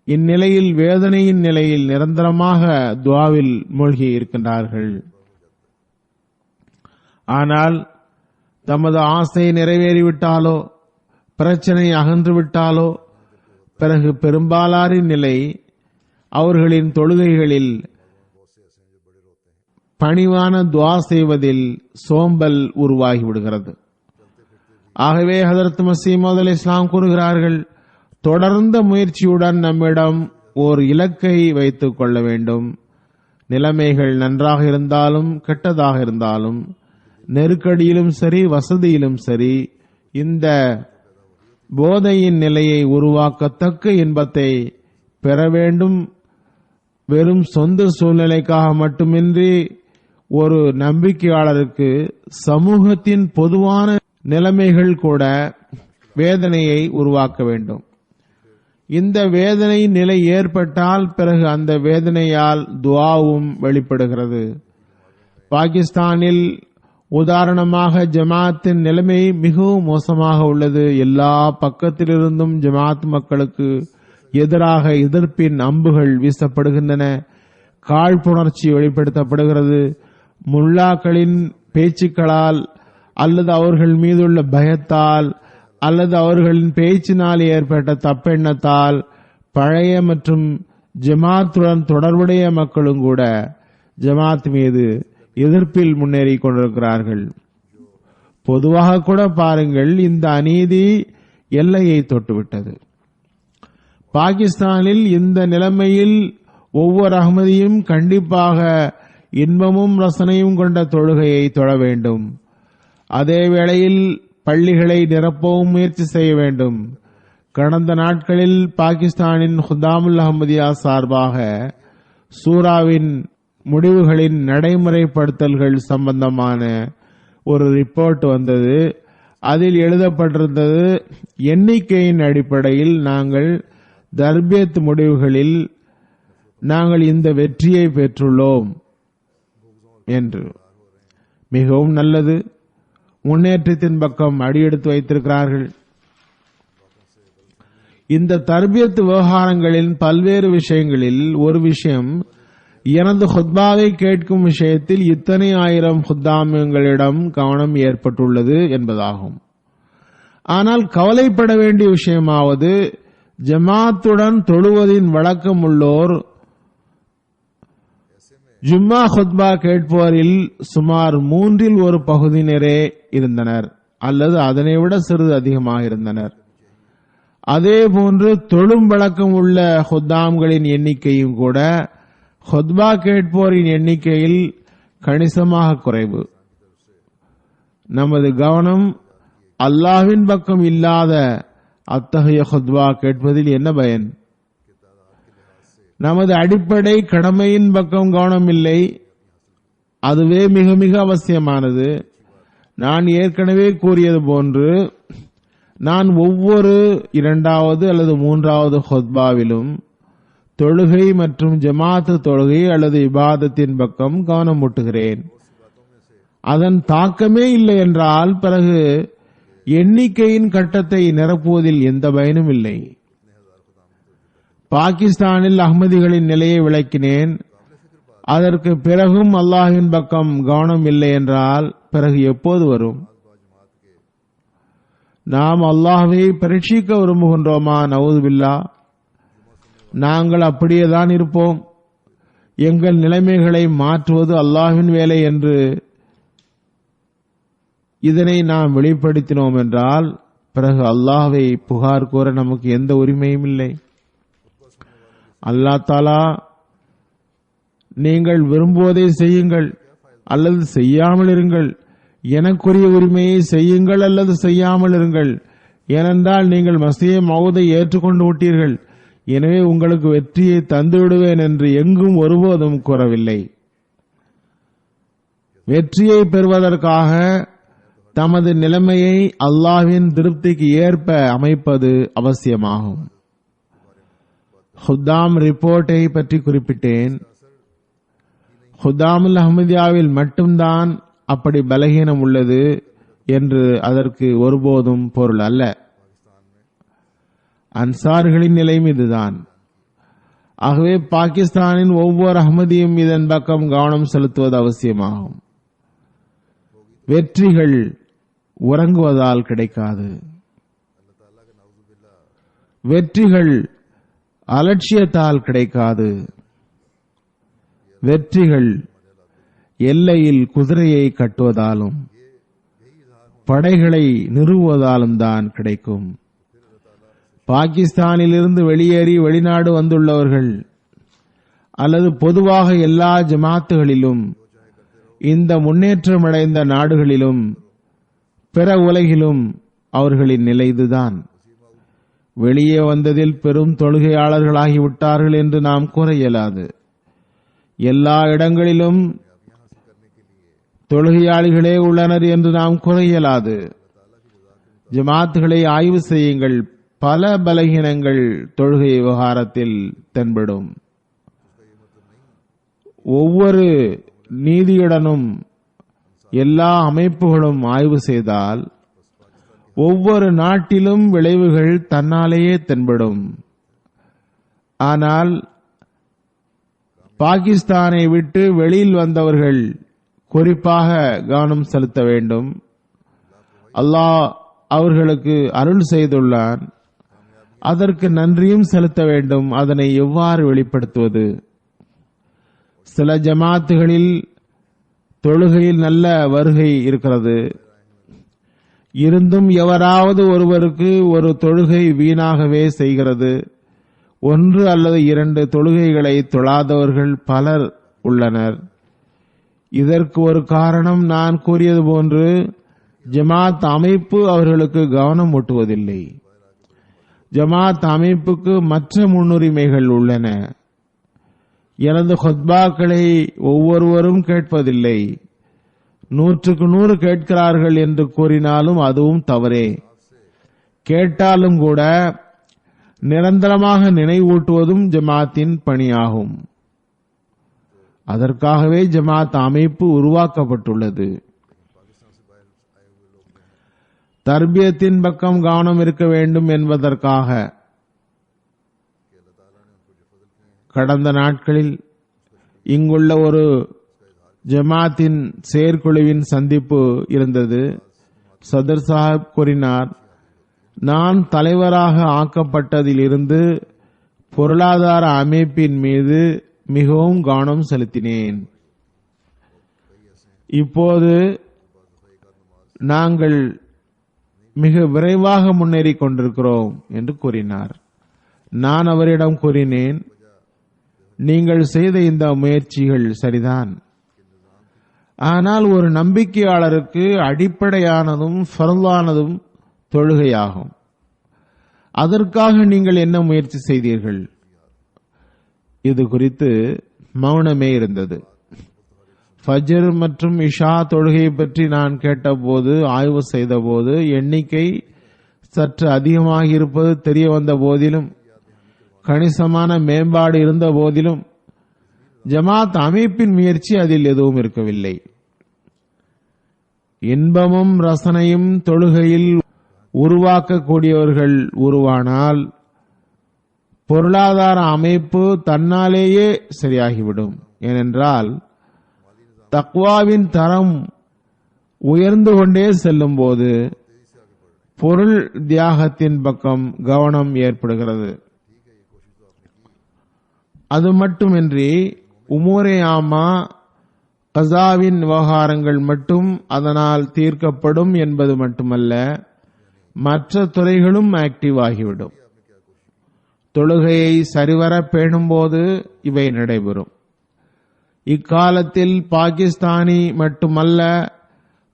இந்நிலையில் வேதனையின் நிலையில் நிரந்தரமாக துஆவில் மூழ்கி இருக்கின்றார்கள். ஆனால் தமது ஆசை நிறைவேறிவிட்டாலோ பிரச்சனை அகன்றுவிட்டாலோ பிறகு பெரும்பாலாரின் நிலை அவர்களின் தொழுகைகளில் பணிவான துஆ செய்வதில் சோம்பல் உருவாகிவிடுகிறது. ஆகவே ஹஜ்ரத் மஸீஹ் மவ்ஊத் அலைஹிஸ்ஸலாம் கூறுகிறார்கள், தொடர்ந்த முயற்சியுடன் நம்மிடம் ஓர் இலக்கை வைத்துக் கொள்ள வேண்டும். நிலைமைகள் நன்றாக இருந்தாலும் கெட்டதாக இருந்தாலும், நெருக்கடியிலும் சரி வசதியிலும் சரி, இந்த போதையின் நிலையை உருவாக்கத்தக்க இன்பத்தை பெற வேண்டும் வெறும் சொந்த சூழ்நிலைக்காக மட்டுமின்றி ஒரு நம்பிக்கையாளருக்கு சமூகத்தின் பொதுவான நிலைமைகள் கூட வேதனையை உருவாக்க வேண்டும். இந்த வேதனை நிலை ஏற்பட்டால் பிறகு அந்த வேதனையால் துஆவும் வெளிப்படுகிறது. பாகிஸ்தானில் உதாரணமாக ஜமாத்தின் நிலைமை மிகவும் மோசமாக உள்ளது. எல்லா பக்கத்திலிருந்தும் ஜமாத் மக்களுக்கு எதிராக எதிர்ப்பின் அம்புகள் வீசப்படுகின்றன. காழ்ப்புணர்ச்சி வெளிப்படுத்தப்படுகிறது. முல்லாக்களின் பேச்சுக்களால் அல்லது அவர்கள் மீதுள்ள பயத்தால் அல்லது அவர்களின் பேச்சினால் ஏற்பட்ட தப்பெண்ணத்தால் பழைய மற்றும் ஜமாத்துடன் தொடர்புடைய மக்களும் கூட ஜமாத் மீது எதிர்ப்பில் முன்னேறி கொண்டிருக்கிறார்கள். பொதுவாக கூட பாருங்கள், இந்த அநீதி எல்லையை தொட்டுவிட்டது. பாகிஸ்தானில் இந்த நிலைமையில் ஒவ்வொரு அகமதியும் கண்டிப்பாக இன்பமும் ரசனையும் கொண்ட தொழுகையை தொழ வேண்டும். அதே வேளையில் பள்ளிகளை நிரப்பவும் முயற்சி செய்ய வேண்டும். கடந்த நாட்களில் பாகிஸ்தானின் ஹுதாமுல் அஹ்மதியா சார்பாக சூராவின் முடிவுகளின் நடைமுறைப்படுத்தல்கள் சம்பந்தமான ஒரு ரிப்போர்ட் வந்தது. அதில் எழுதப்பட்டிருந்தது, எண்ணிக்கையின் அடிப்படையில் நாங்கள் தர்பியத் முடிவுகளில் நாங்கள் இந்த வெற்றியை பெற்றுள்ளோம் என்று. மிகவும் நல்லது. முன்னேற்றத்தின் பக்கம் அடியெடுத்து வைத்திருக்கிறார்கள். இந்த தர்பியத் விவகாரங்களின் பல்வேறு விஷயங்களில் ஒரு விஷயம், எனது ஹுத்பாவை கேட்கும் விஷயத்தில் இத்தனை ஆயிரம் ஹுத்தாமியங்களிடம் கவனம் ஏற்பட்டுள்ளது என்பதாகும். ஆனால் கவலைப்பட வேண்டிய விஷயமாவது, ஜமாத்துடன் தொழுவதின் வழக்கம் உள்ளோர் ஜும்மா ஹுத்பா கேட்போரில் சுமார் 1/3 பகுதியினரே இருந்தனர் அல்லது அதனை விட சிறிது அதிகமாக இருந்தனர். அதேபோன்று தொழும் வழக்கம் உள்ள ஹுத்தாம்களின் எண்ணிக்கையும் கூட ஹுத்பா கேட்போரின் எண்ணிக்கையில் கணிசமாக குறைவு. நமது கவனம் அல்லாஹ்வின் பக்கம் இல்லாத அத்தகைய ஹுத்பா கேட்பதில் என்ன பயன்? நமது அடிப்படை கடமையின் பக்கம் கவனம் இல்லை. அதுவே மிக மிக அவசியமானது. நான் ஏற்கனவே கூறியது போன்று, நான் ஒவ்வொரு 2வது அல்லது 3வது ஹுத்பாவிலும் தொழுகை மற்றும் ஜமாத்து தொழுகை அல்லது இபாதத்தின் பக்கம் கவனம் ஊட்டுகிறேன். அதன் தாக்கமே இல்லை என்றால் பிறகு எண்ணிக்கையின் கட்டத்தை நிரப்புவதில் எந்த பயனும் இல்லை. பாகிஸ்தானில் அஹ்மதிகளின் நிலையை விளக்கினேன். அதற்கு பிறகும் அல்லாஹ்வின் பக்கம் கவனம் இல்லை என்றால் பிறகு எப்போது வரும்? நாம் அல்லாஹ்வை பரீட்சிக்க விரும்புகின்றோமா? நவுதுபில்லா. நாங்கள் அப்படியேதான் இருப்போம். எங்கள் நிலைமைகளை மாற்றுவது அல்லாஹ்வின் வேலை என்று இதனை நாம் வெளிப்படுத்தினோம் என்றால் பிறகு அல்லாஹ்வை புகார் கூற நமக்கு எந்த உரிமையும் இல்லை. அல்லாஹ் தாலா, நீங்கள் விரும்புவதை செய்யுங்கள் அல்லது செய்யாமல் இருங்கள், எனக்குரிய உரிமையை செய்யுங்கள் அல்லது செய்யாமல் இருங்கள், ஏனென்றால் நீங்கள் மஸீஹ் மவ்ஊதை ஏற்றுக்கொண்டு விட்டீர்கள், எனவே உங்களுக்கு வெற்றியை தந்துவிடுவேன் என்று எங்கும் ஒருபோதும் கூறவில்லை. வெற்றியை பெறுவதற்காக தமது நிலைமையை அல்லாஹ்வின் திருப்திக்கு ஏற்ப அமைப்பது அவசியமாகும். ஹுத்தாம் ரிப்போர்ட்டை பற்றி குறிப்பிட்டேன். ஹுத்தாமுல் அஹ்மதியாவில் மட்டும்தான் அப்படி பலகீனம் உள்ளது என்று அதற்கு ஒருபோதும் பொருள் அல்ல. அன்சார்களின் நிலையும் இதுதான். ஆகவே பாகிஸ்தானின் ஒவ்வொரு அஹ்மதியும் இதன் பக்கம் கவனம் செலுத்துவது அவசியமாகும். வெற்றிகள் உறங்குவதால் கிடைக்காது. வெற்றிகள் அலட்சியத்தால் கிடைக்காது. வெற்றிகள் எல்லையில் குதிரையை கட்டுவதாலும் படைகளை நிறுவுவதாலும் தான் கிடைக்கும். பாகிஸ்தானிலிருந்து வெளியேறி வெளிநாடு வந்துள்ளவர்கள் அல்லது பொதுவாக எல்லா ஜமாத்துகளிலும், இந்த முன்னேற்றமடைந்த நாடுகளிலும் பிற உலகிலும் அவர்களின் நிலை இதுதான். வெளியே வந்ததில் பெரும் தொழுகையாளர்களாகிவிட்டார்கள் என்று நாம் கூற இயலாது. எல்லா இடங்களிலும் தொழுகையாளிகளே உள்ளனர் என்று நாம் கூற இயலாது. ஜமாத்துகளை ஆய்வு செய்யுங்கள். பல பலகீனங்கள் தொழுகை விவகாரத்தில் தென்படும். ஒவ்வொரு நீதியுடனும் எல்லா அமைப்புகளும் ஆய்வு செய்தால் ஒவ்வொரு நாட்டிலும் விளைவுகள் தன்னாலேயே தென்படும். ஆனால் பாகிஸ்தானை விட்டு வெளியில் வந்தவர்கள் குறிப்பாக கவனம் செலுத்த வேண்டும். அல்லாஹ் அவர்களுக்கு அருள் செய்துள்ளான். அதற்கு நன்றியும் செலுத்த வேண்டும். அதனை எவ்வாறு வெளிப்படுத்துவது? சில ஜமாத்துகளில் தொழுகையில் நல்ல வருகை இருக்கிறது. இருந்தும் எவராவது ஒருவருக்கு ஒரு தொழுகை வீணாகவே செய்கிறது. ஒன்று அல்லது இரண்டு தொழுகைகளை தொழாதவர்கள் பலர் உள்ளனர். இதற்கு ஒரு காரணம் நான் கூறியது போன்று ஜமாத் அமைப்பு அவர்களுக்கு கவனம் ஊட்டுவதில்லை. ஜமாத் அமைப்புக்கு மற்ற முன்னுரிமைகள் உள்ளன. எனது ஹுத்பாக்களை ஒவ்வொருவரும் கேட்பதில்லை. 100க்கு 100 கேட்கிறார்கள் என்று கூறினாலும் அதுவும் தவறே. கேட்டாலும் கூட நிரந்தரமாக நினைவூட்டுவதும் ஜமாத்தின் பணியாகும். அதற்காகவே ஜமாத் அமைப்பு உருவாக்கப்பட்டுள்ளது. தர்பியத்தின் பக்கம் கவனம் இருக்க வேண்டும் என்பதற்காக கடந்த நாட்களில் இங்குள்ள ஒரு ஜமாத்தின் செயற்குழுவின் சந்திப்பு இருந்தது. சதர் சாஹிப் கூறினார், நான் தலைவராக ஆக்கப்பட்டதிலிருந்து பொருளாதார அமைப்பின் மீது மிகவும் கவனம் செலுத்தினேன். இப்போது நாங்கள் மிக விரைவாக முன்னேறிக் கொண்டிருக்கிறோம் என்று கூறினார். நான் அவரிடம் கூறினேன், நீங்கள் செய்த இந்த முயற்சிகள் சரிதான். ஆனால் ஒரு நம்பிக்கையாளருக்கு அடிப்படையானதும் ஃபர்லானதும் தொழுகையாகும். அதற்காக நீங்கள் என்ன முயற்சி செய்தீர்கள்? இது குறித்து மௌனமே இருந்தது. ஃபஜ்ர் மற்றும் இஷா தொழுகை பற்றி நான் கேட்டபோது, ஆய்வு செய்தபோது எண்ணிக்கை சற்று அதிகமாக இருப்பது தெரிய வந்த போதிலும், கணிசமான மேம்பாடு இருந்த போதிலும் ஜமாத் அமைப்பின் முயற்சி அதில் எதுவும் இருக்கவில்லை. இன்பமும் ரசனையும் தொழுகையில் உருவாக்கக்கூடியவர்கள் உருவானால் பொருளாதார அமைப்பு தன்னாலேயே சரியாகிவிடும். ஏனென்றால் தக்வாவின் தரம் உயர்ந்து கொண்டே செல்லும் போது பொருள் தியாகத்தின் பக்கம் கவனம் ஏற்படுகிறது. அது மட்டுமின்றி உமூரே ஆமா கஸாவின் விவகாரங்கள் மட்டும் அதனால் தீர்க்கப்படும் என்பது மட்டுமல்ல, மற்ற துறைகளும் ஆக்டிவ் ஆகிவிடும். தொழுகையை சரிவர பேணும் போது இவை நடைபெறும். இக்காலத்தில் பாகிஸ்தானி மட்டுமல்ல,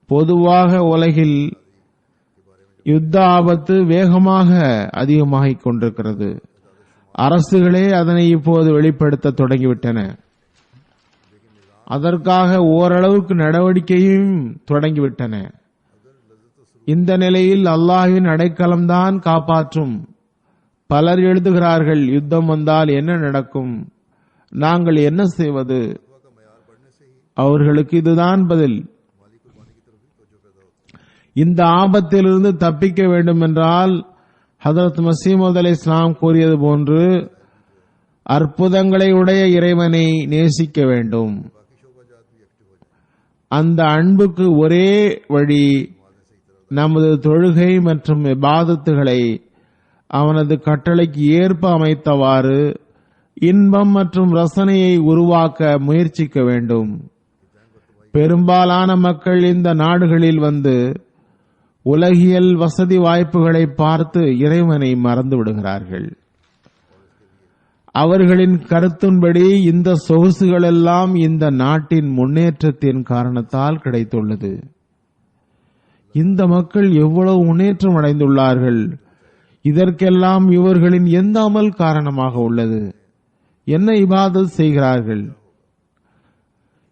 பொதுவாக உலகில் யுத்த ஆபத்து வேகமாக அதிகமாகிக் கொண்டிருக்கிறது. அரசுகளே அதனை இப்போது வெளிப்படுத்த தொடங்கிவிட்டன. அதற்காக ஓரளவுக்கு நடவடிக்கையும் தொடங்கிவிட்டன. இந்த நிலையில் அல்லாஹ்வின் அடைக்கலம்தான் காப்பாற்றும். பலர் எழுதுகிறார்கள், யுத்தம் வந்தால் என்ன நடக்கும், நாங்கள் என்ன செய்வது? அவர்களுக்கு இதுதான் பதில். இந்த ஆபத்திலிருந்து தப்பிக்க வேண்டும் என்றால் ஹதரத் மஸீமூத் அலைஹிஸ்ஸலாம் கூறியது போன்று அற்புதங்களை உடைய இறைவனை நேசிக்க வேண்டும். அந்த அன்புக்கு ஒரே வழி நமது தொழுகை மற்றும் இபாதத்துகளை அவனது கட்டளைக்கு ஏற்ப அமைத்தவாறு இன்பம் மற்றும் ரசனையை உருவாக்க முயற்சிக்க வேண்டும். பெரும்பாலான மக்கள் இந்த நாடுகளில் வந்து உலகியல் வசதி வாய்ப்புகளை பார்த்து இறைவனை மறந்து விடுகிறார்கள். அவர்களின் கருத்தின்படி இந்த சொகுசுகள் எல்லாம் இந்த நாட்டின் முன்னேற்றத்தின் காரணத்தால் கிடைத்துள்ளது. இந்த மக்கள் எவ்வளவு முன்னேற்றம் அடைந்துள்ளார்கள், இதற்கெல்லாம் இவர்களின் எந்த அமல் காரணமாக உள்ளது? என்ன இபாதத் செய்கிறார்கள்?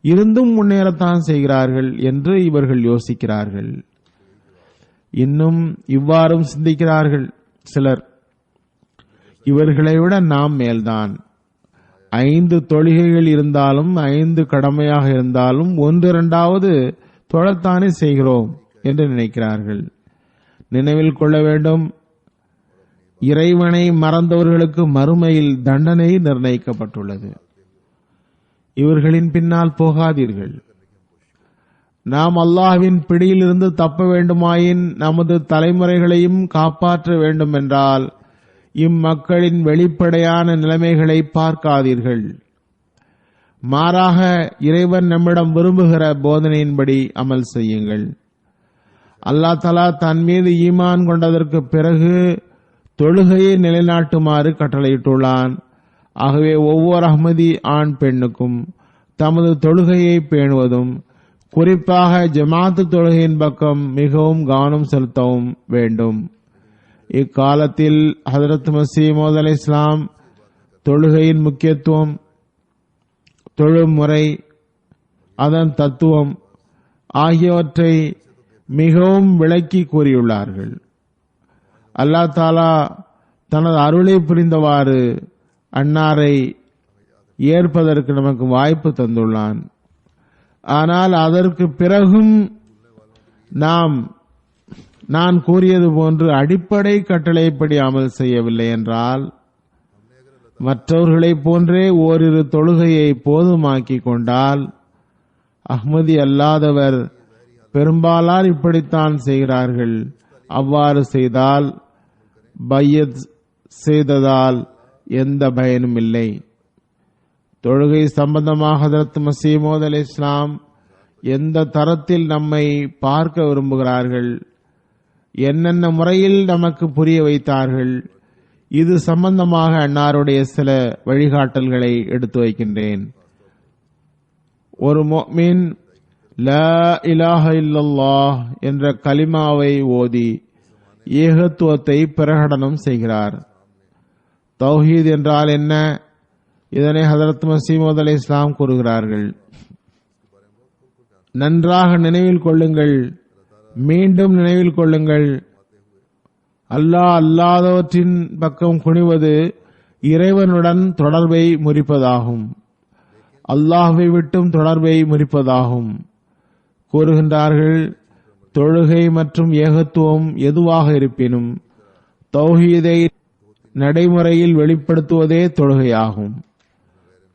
இருந்தும் முன்னேறத்தான் செய்கிறார்கள் என்று இவர்கள் யோசிக்கிறார்கள். இன்னும் இவ்வாறும் சிந்திக்கிறார்கள் சிலர், இவர்களை விட நாம் மேல்தான். 5 தொழுகைகள் இருந்தாலும் 5 கடமையாக இருந்தாலும் 1-2வது தொழத்தானே செய்கிறோம் என்று நினைக்கிறார்கள். நினைவில் கொள்ள வேண்டும், இறைவனை மறந்தவர்களுக்கு மறுமையில் தண்டனை நிர்ணயிக்கப்பட்டுள்ளது. இவர்களின் பின்னால் போகாதீர்கள். நாம் அல்லாஹ்வின் பிடியிலிருந்து தப்ப வேண்டுமாயின் நமது தலைமுறைகளையும் காப்பாற்ற வேண்டுமென்றால் இம்மக்களின் வெளிப்படையான நிலைமைகளை பார்க்காதீர்கள். மாறாக இறைவன் நம்மிடம் விரும்புகிற போதனையின்படி அமல் செய்யுங்கள். அல்லாஹ் தஆலா தன் மீது ஈமான் கொண்டதற்கு பிறகு தொழுகையை நிலைநாட்டுமாறு கட்டளையிட்டுள்ளான். ஆகவே ஒவ்வொரு அஹ்மதி ஆண் பெண்ணுக்கும் தமது தொழுகையை பேணுவதும், குறிப்பாக ஜமாத்து தொழுகையின் பக்கம் மிகவும் கவனம் செலுத்தவும் வேண்டும். இக்காலத்தில் ஹஜ்ரத் மஸீஹ் மவ்ஊத் அலைஹிஸ்ஸலாம் தொழுகையின் முக்கியத்துவம், தொழுமுறை, அதன் தத்துவம் ஆகியவற்றை மிகவும் விளக்கி கூறியுள்ளார்கள். அல்லாஹ் தஆலா தனது அருளை புரிந்தவாறு அன்னாரை ஏற்பதற்கு நமக்கு வாய்ப்பு தந்துள்ளான். ஆனால் அதற்கு பிறகும் நான் கூறியது போன்று அடிப்படை கட்டளைப்படி அமல் செய்யவில்லை என்றால் மற்றவர்களைப் போன்றே ஓரிரு தொழுகையை போதுமாக்கிக் கொண்டால், அஹ்மதி அல்லாதவர் பெரும்பாலார் இப்படித்தான் செய்கிறார்கள். அவ்வாறு செய்தால் பையத் செய்ததால் எந்த பயனும் இல்லை. தொழுகை சம்பந்தமாக ஹஜ்ரத் மஸீஹ் மவ்ஊத் அலைஹிஸ்ஸலாம் எந்த தரத்தில் நம்மை பார்க்க விரும்புகிறார்கள், என்னென்ன முறையில் நமக்கு புரிய வைத்தார்கள், இது சம்பந்தமாக அன்னாருடைய சில வழிகாட்டல்களை எடுத்து வைக்கின்றேன். ஒரு முஃமின் லா இலாஹ இல்லல்லாஹ் என்ற கலிமாவை ஓதி ஏகத்துவத்தை பிரகடனம் செய்கிறார். தௌஹீத் என்றால் என்ன? இதனை ஹஜ்ரத் மஸீஹ் மவ்ஊத் அலைஹிஸ்ஸலாம் கூறுகிறார்கள். நன்றாக நினைவில் கொள்ளுங்கள், மீண்டும் நினைவில் கொள்ளுங்கள். அல்லாஹ் அல்லாதவற்றின் பக்கம் குனிவது இறைவனுடன் தொடர்பை முறிப்பதாகும், அல்லாஹ்வை விட்டும் தொடர்பை முறிப்பதாகும். கூறுகின்றார்கள், தொழுகை மற்றும் ஏகத்துவம் எதுவாக இருப்பினும் தௌஹீதை நடைமுறையில் வெளிப்படுத்துவதே தொழுகையாகும்.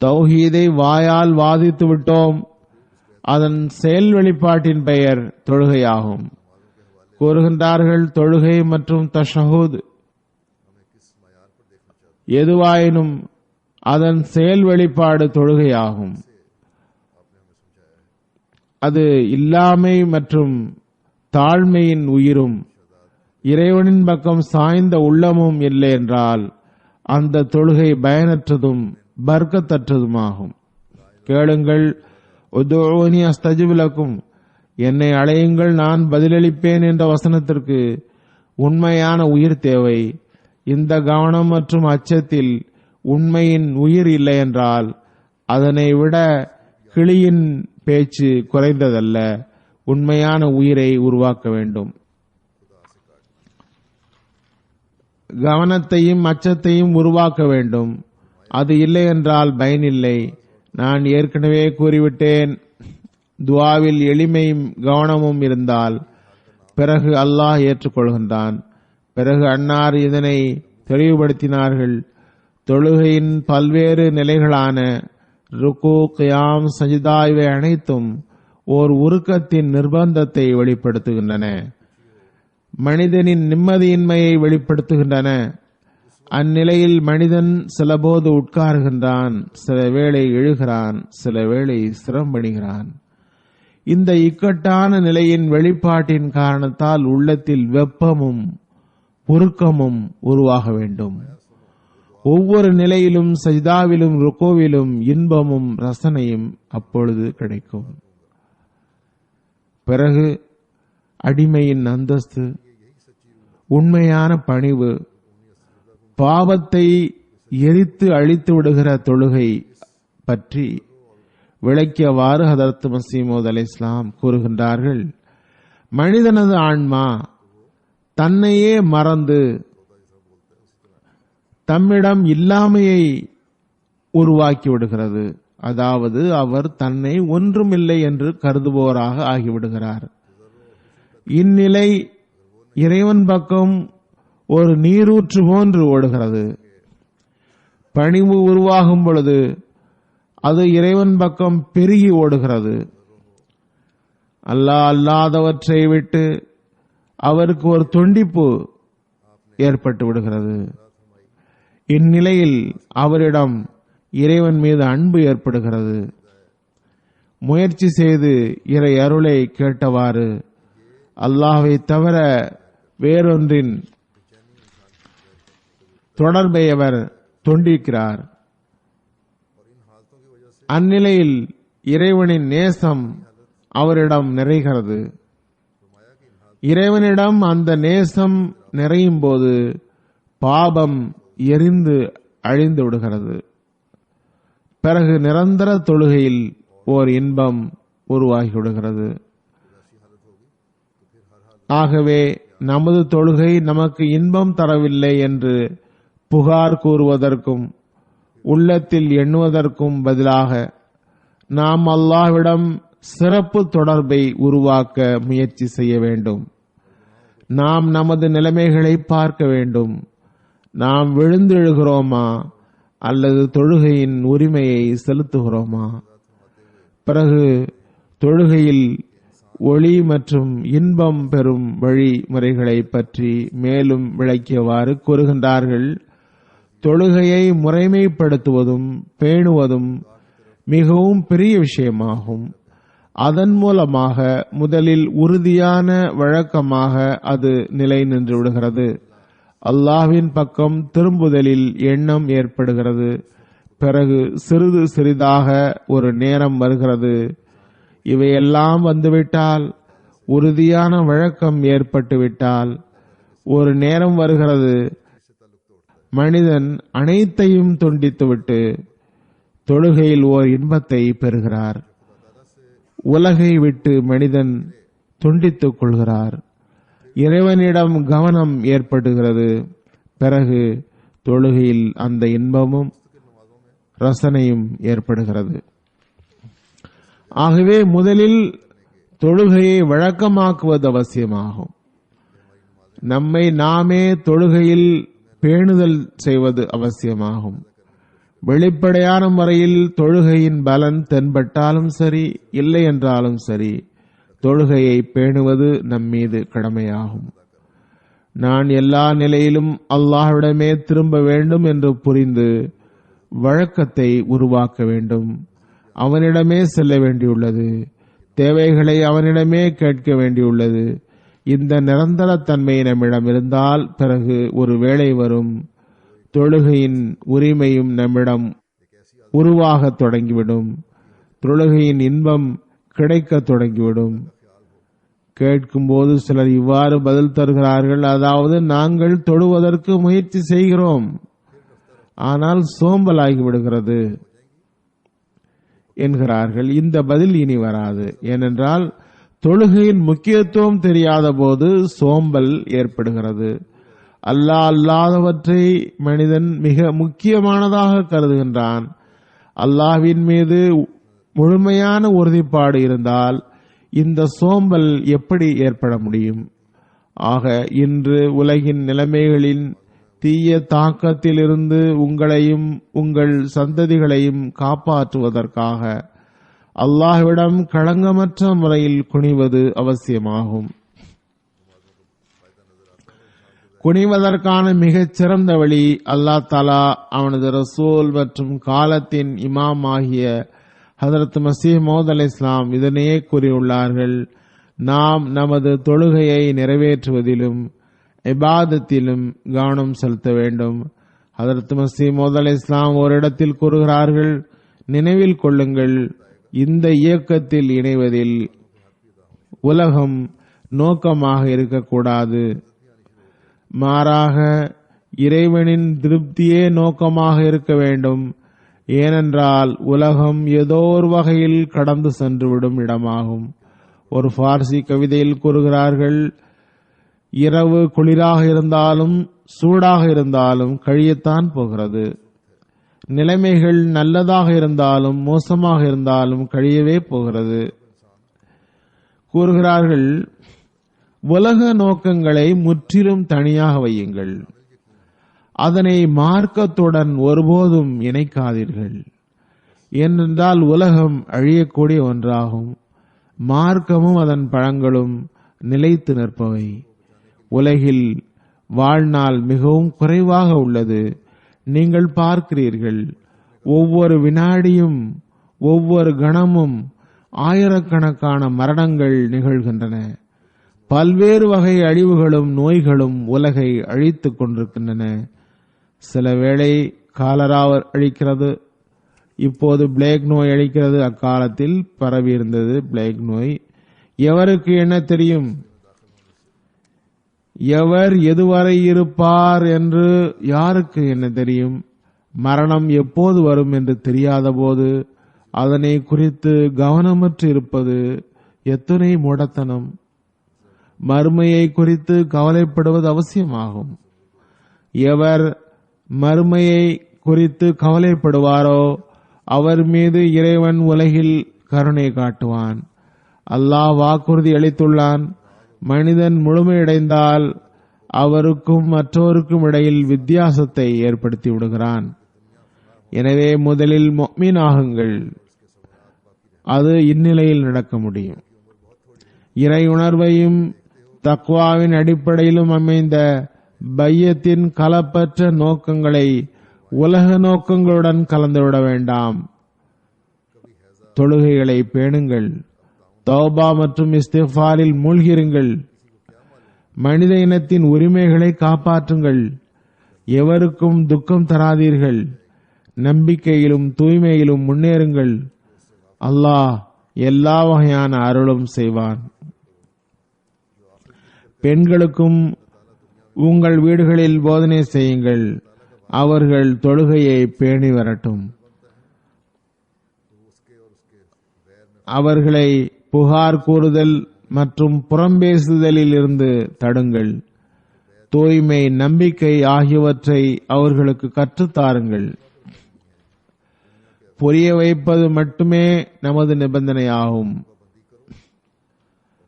தௌஹீதை வாயால் வாதித்து விட்டோம், அதன் செயல் வெளிப்பாட்டின் பெயர் தொழுகையாகும். கூறுகின்றார்கள், தொழுகை மற்றும் தஷஹூத் எதுவாயினும் அதன் செயல் வெளிப்பாடு தொழுகையாகும். அது இல்லாமை மற்றும் தாழ்மையின் உயிரும் இறைவனின் பக்கம் சாய்ந்த உள்ளமும் இல்லை என்றால் அந்த தொழுகை பயனற்றதும் பர்க்கத்தற்றதுமாகும். கேளுங்கள், உதுஊனி அஸ்தஜிப் லக்கும், என்னை அழையுங்கள் நான் பதிலளிப்பேன் என்ற வசனத்திற்கு உண்மையான உயிர் தேவை. இந்த கவனம் மற்றும் அச்சத்தில் உண்மையின் உயிர் இல்லை என்றால் அதனை விட கிளியின் பேச்சு குறைந்ததல்ல. உண்மையான உயிரை உருவாக்க வேண்டும். கவனத்தையும் அச்சத்தையும் உருவாக்க வேண்டும். அது இல்லை என்றால் பயனில்லை. நான் ஏற்கனவே கூறிவிட்டேன், துஆவில் எளிமையும் கவனமும் இருந்தால் பிறகு அல்லாஹ் ஏற்றுக்கொள்கின்றான். பிறகு அன்னார் இதனை தெளிவுபடுத்தினார்கள். தொழுகையின் பல்வேறு நிலைகளான ருக்கு, கியாம், சஜிதா இவை அனைத்தும் ஓர் உருக்கத்தின் நிர்பந்தத்தை வெளிப்படுத்துகின்றன, மனிதனின் நிம்மதியின்மையை வெளிப்படுத்துகின்றன. அந்நிலையில் மனிதன் சிலபோது உட்காருகின்றான், சில வேளை எழுகிறான், சில வேளை சிரம்பணிகிறான். இந்த இக்கட்டான நிலையின் வெளிப்பாட்டின் காரணத்தால் உள்ளத்தில் வெப்பமும் உருக்கமும் உருவாக வேண்டும். ஒவ்வொரு நிலையிலும் சஜ்தாவிலும் ருக்கோவிலும் இன்பமும் ரசனையும் அப்பொழுது கிடைக்கும். பிறகு அடிமையின் அந்தஸ்து, உண்மையான பணிவு, பாவத்தை எரித்து அழித்து விடுகிற தொழுகை பற்றி விளக்கியவாறு ஹதரத் மஸீஹ் மவ்ஊத் அலைஹிஸ்ஸலாம் கூறுகின்றார்கள், மனிதனது ஆன்மா தன்னையே மறந்து தம்மிடம் இல்லாமையை உருவாக்கி விடுகிறது. அதாவது அவர் தன்னை ஒன்றுமில்லை என்று கருதுபவராக ஆகிவிடுகிறார். இந்நிலை இறைவன் பக்கம் ஒரு நீரூற்று போன்று ஓடுகிறது. பணிவு உருவாகும் பொழுது அது இறைவன் பக்கம் பெருகி ஓடுகிறது. அல்லாஹ் அல்லாதவற்றை விட்டு அவருக்கு ஒரு துண்டிப்பு ஏற்பட்டு விடுகிறது. இந்நிலையில் அவரிடம் இறைவன் மீது அன்பு ஏற்படுகிறது. முயற்சி செய்து இறை அருளை கேட்டவாறு அல்லாஹ்வை தவிர வேறொன்றின் தொடர்பை அவர் துண்டிக்கிறார். அந்நிலையில் இறைவனின் நேசம் அவரிடம் நிறைகிறது. இறைவனிடம் அந்த நேசம் நிறையும் போது பாபம் எரிந்து அழிந்து விடுகிறது. பிறகு நிரந்தர தொழுகையில் ஓர் இன்பம் உருவாகிவிடுகிறது. ஆகவே நமது தொழுகை நமக்கு இன்பம் தரவில்லை என்று புகார் கூறுவதற்கும் உள்ளத்தில் எண்ணுவதற்கும் பதிலாக நாம் அல்லாஹ்விடம் சிறப்பு தொடர்பை உருவாக்க முயற்சி செய்ய வேண்டும். நாம் நமது நிலைமைகளை பார்க்க வேண்டும். நாம் விழுந்தெழுகிறோமா அல்லது தொழுகையின் உரிமையை செலுத்துகிறோமா? பிறகு தொழுகையில் ஒளி மற்றும் இன்பம் பெறும் வழிமுறைகளை பற்றி மேலும் விளக்கியவாறு கூறுகின்றார்கள். தொழுகையை முறைமைப்படுத்துவதும் பேணுவதும் மிகவும் பெரிய விஷயமாகும். அதன் மூலமாக முதலில் உறுதியான வழக்கமாக அது நிலை நின்று விடுகிறது. அல்லாஹ்வின் பக்கம் திரும்புதலில் எண்ணம் ஏற்படுகிறது. பிறகு சிறிது சிறிதாக ஒரு நேரம் வருகிறது. இவையெல்லாம் வந்துவிட்டால், உறுதியான வழக்கம் ஏற்பட்டுவிட்டால் ஒரு நேரம் வருகிறது, மனிதன் அனைத்தையும் துண்டித்துவிட்டு தொழுகையில் ஓர் இன்பத்தை பெறுகிறார். உலகை விட்டு மனிதன் துண்டித்துக் கொள்கிறார். இறைவனிடம் கவனம் ஏற்படுகிறது. பிறகு தொழுகையில் அந்த இன்பமும் ரசனையும் ஏற்படுகிறது. ஆகவே முதலில் தொழுகையை வழக்கமாக்குவது அவசியமாகும். நம்மை நாமே தொழுகையில் பேணுதல் செய்வது அவசியமாகும். வெளிப்படையான முறையில் தொழுகையின் பலன் தென்பட்டாலும் சரி, இல்லை என்றாலும் சரி, தொழுகையை பேணுவது நம்மீது கடமையாகும். நான் எல்லா நிலையிலும் அல்லாஹ்விடமே திரும்ப வேண்டும் என்று புரிந்து வழக்கத்தை உருவாக்க வேண்டும். அவனிடமே செல்ல வேண்டியுள்ளது. தேவைகளை அவனிடமே கேட்க வேண்டியுள்ளது. இந்த நிரந்தர தன்மை நம்மிடம் இருந்தால் பிறகு ஒரு வேளை வரும், தொழுகையின் உரிமையும் நம்மிடம் உருவாகத் தொடங்கிவிடும். தொழுகையின் இன்பம் கிடைக்கத் தொடங்கிவிடும். கேட்கும்போது சிலர் இவ்வாறு பதில் தருகிறார்கள், அதாவது நாங்கள் தொழுவதற்கு முயற்சி செய்கிறோம், ஆனால் சோம்பலாகி விடுகிறது என்கிறார்கள். இந்த பதில் இனி வராது. ஏனென்றால் தொழுகையின் முக்கியத்துவம் தெரியாத போது சோம்பல் ஏற்படுகிறது. அல்லாஹ் அல்லாதவற்றை மனிதன் மிக முக்கியமானதாக கருதுகின்றான். அல்லாஹ்வின் மீது முழுமையான உறுதிப்பாடு இருந்தால் இந்த சோம்பல் எப்படி ஏற்பட முடியும்? ஆக இன்று உலகின் நிலைமைகளின் தீய தாக்கத்திலிருந்து உங்களையும் உங்கள் சந்ததிகளையும் காப்பாற்றுவதற்காக அல்லாஹ்விடம் களங்கமற்ற முறையில் குனிவது அவசியமாகும். குனிவதற்கான மிகச் சிறந்த வழி அல்லாஹ் தஆலா அவனது ரசூல் மற்றும் காலத்தின் இமாம் ஆகிய ஹதரத் மஸீஹ் மவ்ஊத் அலைஹிஸ்ஸலாம் இதனையே கூறியுள்ளார்கள். நாம் நமது தொழுகையை நிறைவேற்றுவதிலும் இபாதத்திலும் கவனம் செலுத்த வேண்டும். ஹதரத் மஸீஹ் மவ்ஊத் அலைஹிஸ்ஸலாம் ஓரிடத்தில் கூறுகிறார்கள், நினைவில் கொள்ளுங்கள், இந்த இயக்கத்தில் இணைவதில் உலகம் நோக்கமாக இருக்கக்கூடாது, மாறாக இறைவனின் திருப்தியே நோக்கமாக இருக்க வேண்டும். ஏனென்றால் உலகம் ஏதோ ஒரு வகையில் கடந்து சென்றுவிடும் இடமாகும். ஒரு பார்சி கவிதையில் கூறுகிறார்கள், இரவு குளிராக இருந்தாலும் சூடாக இருந்தாலும் கழியத்தான் போகிறது. நிலைமைகள் நல்லதாக இருந்தாலும் மோசமாக இருந்தாலும் கழியவே போகிறது. கூறுகிறார்கள், உலக நோக்கங்களை முற்றிலும் தனியாக வையுங்கள். அதனை மார்க்கத்துடன் ஒருபோதும் இணைக்காதீர்கள். ஏனென்றால் உலகம் அழியக்கூடிய ஒன்றாகும். மார்க்கமும் அதன் பழங்களும் நிலைத்து நிற்பவை. உலகில் வாழ்நாள் மிகவும் குறைவாக உள்ளது. நீங்கள் பார்க்கிறீர்கள், ஒவ்வொரு வினாடியும் ஒவ்வொரு கணமும் ஆயிரக்கணக்கான மரணங்கள் நிகழ்கின்றன. பல்வேறு வகை அழிவுகளும் நோய்களும் உலகை அழித்துக் கொண்டிருக்கின்றன. சில வேளை காலரா அழிக்கிறது, இப்போது பிளேக் நோய் அழிக்கிறது. அக்காலத்தில் பரவி இருந்தது பிளேக் நோய். எவருக்கு என்ன தெரியும்? எவர் எதுவரை இருப்பார் என்று யாருக்கு என்ன தெரியும்? மரணம் எப்போது வரும் என்று தெரியாத போது அதனை குறித்து கவனமற்று இருப்பது எத்தனை மூடத்தனம்! மறுமையை குறித்து கவலைப்படுவது அவசியமாகும். எவர் மறுமையை குறித்து கவலைப்படுவாரோ அவர் மீது இறைவன் உலகில் கருணை காட்டுவான். அல்லாஹ் வாக்குறுதி அளித்துள்ளான், மனிதன் முழுமையடைந்தால் அவருக்கும் மற்றோருக்கும் இடையில் வித்தியாசத்தை ஏற்படுத்தி விடுகிறான். எனவே முதலில் முஃமின் ஆகுங்கள். அது இந்நிலையில் நடக்க முடியும். இறை உணர்வையும் தக்வாவின் அடிப்படையிலும் அமைந்த பையத்தின் கலப்பற்ற நோக்கங்களை உலக நோக்கங்களுடன் கலந்துவிட வேண்டாம். தொழுகைகளை பேணுங்கள். தௌபா மற்றும் இஸ்திஃபாரில் மூழ்கிருங்கள். மனித இனத்தின் உரிமைகளை காப்பாற்றுங்கள். எவருக்கும் துக்கம் தராதீர்கள். நம்பிக்கையிலும் தூய்மையிலும் முன்னேறுங்கள். அல்லாஹ் எல்லா வகையான அருளும் செய்வான். பெண்களுக்கும் உங்கள் வீடுகளில் போதனை செய்யுங்கள். அவர்கள் தொழுகையை பேணி வரட்டும். அவர்களை புகார் கூறுதல் மற்றும் புறம்பேசுதலில் இருந்து தடுங்கள். தூய்மை, நம்பிக்கை ஆகியவற்றை அவர்களுக்கு கற்றுத்தாருங்கள். புரிய வைப்பது மட்டுமே நமது நிபந்தனையாகும்.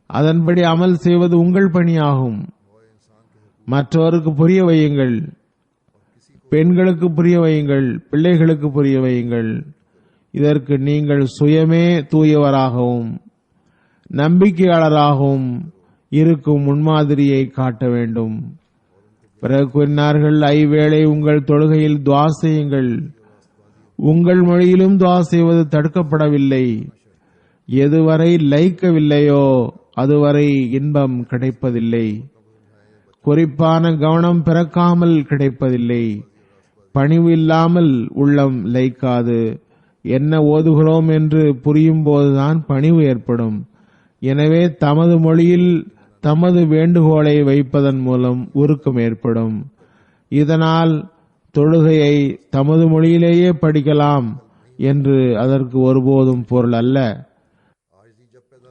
அதன்படி அமல் செய்வது உங்கள் பணியாகும். மற்றவருக்கு புரிய வையுங்கள். பெண்களுக்கு புரிய வையுங்கள். பிள்ளைகளுக்கு புரிய வையுங்கள். இதற்கு நீங்கள் சுயமே தூயவராகவும் நம்பிக்கையாளராகவும் இருக்கும் முன்மாதிரியை காட்ட வேண்டும். பிறகு கூறினார்கள், ஐவேளை உங்கள் தொழுகையில் துஆ செய்யுங்கள். உங்கள் மொழியிலும் துஆ செய்வது தடுக்கப்படவில்லை. எதுவரை லயிக்கவில்லையோ அதுவரை இன்பம் கிடைப்பதில்லை. குறிப்பான கவனம் பிறக்காமல் கிடைப்பதில்லை. பணிவு இல்லாமல் உள்ளம் லயிக்காது. என்ன ஓதுகிறோம் என்று புரியும் போதுதான் பணிவு ஏற்படும். எனவே தமது மொழியில் தமது வேண்டுகோளை வைப்பதன் மூலம் உருக்கம் ஏற்படும். இதனால் தொழுகையை தமது மொழியிலேயே படிக்கலாம் என்று அதற்கு ஒருபோதும் பொருள் அல்ல.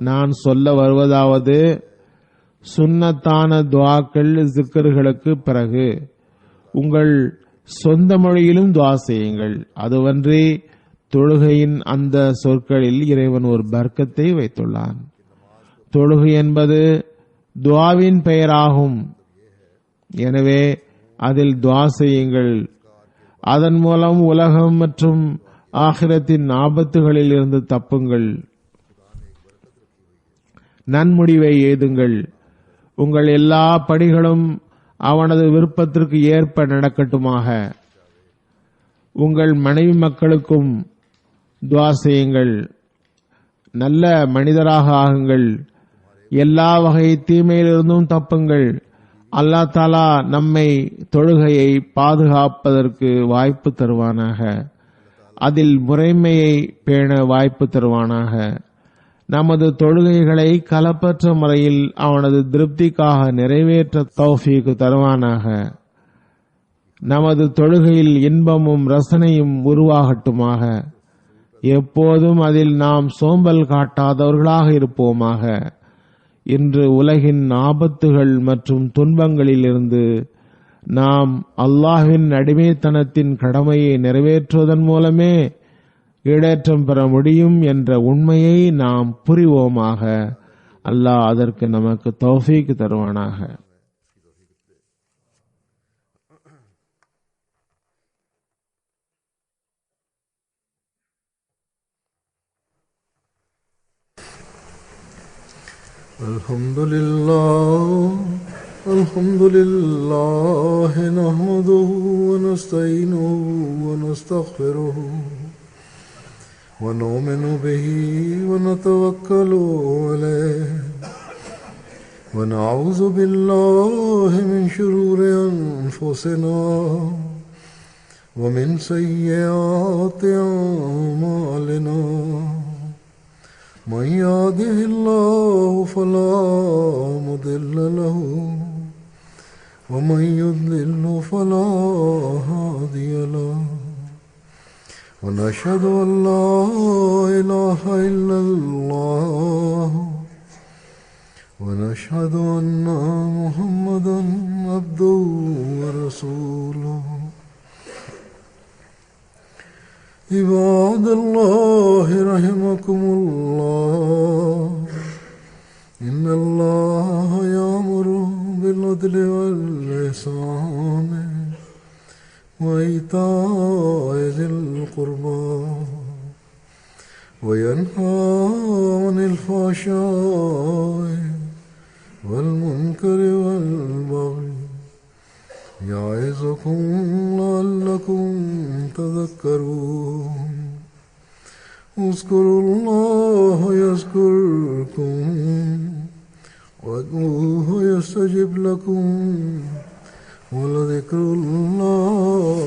நான் சொல்ல வருவதாவது, சுன்னத்தான துஆக்கள் ஜிக்ர்களுக்கு பிறகு உங்கள் சொந்த மொழியிலும் துஆ செய்யுங்கள். அதுவன்றி தொழுகையின் அந்த சொற்களில் இறைவன் ஒரு பர்க்கத்தை வைத்துள்ளான். தொழுகை என்பது துஆவின் பெயராகும். எனவே அதில் துஆ செய்யுங்கள். அதன் மூலம் உலகம் மற்றும் ஆகிரத்தின் ஆபத்துகளில் இருந்து தப்புங்கள். நன்முடிவை ஏதுங்கள். உங்கள் எல்லா படிகளும் அவனது விருப்பத்திற்கு ஏற்ப நடக்கட்டுமாக. உங்கள் மனைவி மக்களுக்கும் துஆ செய்யுங்கள். நல்ல மனிதராக ஆகுங்கள். எல்லா வகை தீமையிலிருந்தும் தப்புங்கள். அல்லாஹ் தஆலா நம்மை தொழுகையை பாதுகாப்பதற்கு வாய்ப்பு தருவானாக. அதில் முறைமையை பேண வாய்ப்பு தருவானாக. நமது தொழுகைகளை கலப்பற்ற முறையில் அவனது திருப்திக்காக நிறைவேற்ற தௌஃபீக் தருவானாக. நமது தொழுகையில் இன்பமும் ரசனையும் உருவாகட்டுமாக. எப்போதும் அதில் நாம் சோம்பல் காட்டாதவர்களாக இருப்போமாக. இன்று உலகின் ஆபத்துகள் மற்றும் துன்பங்களிலிருந்து நாம் அல்லாஹ்வின் அடிமைத்தனத்தின் கடமையை நிறைவேற்றுவதன் மூலமே ஈடேற்றம் பெற முடியும் என்ற உண்மையை நாம் புரிவோமாக. அல்லாஹ் அதற்கு நமக்கு தௌஃபீக் தருவானாக. الحمد لله نحمده ونستعينه ونستغفره ونؤمن به ونتوكل عليه ونعوذ بالله من شرور أنفسنا ومن سيئات أعمالنا. من يهده الله فلا مضل له ومن يضلل فلا هادي له. ونشهد أن لا إله إلا الله ونشهد أن محمدا عبده ورسوله. عباد الله رحمكم الله، إن الله يأمر بالعدل والإحسان وإيتاء ذي القربى وينهى عن الفحشاء والمنكر والبغي يعظكم لعلكم تذكرون. اذكروا الله يذكركم وادعوه يستجب لكم ولذكر الله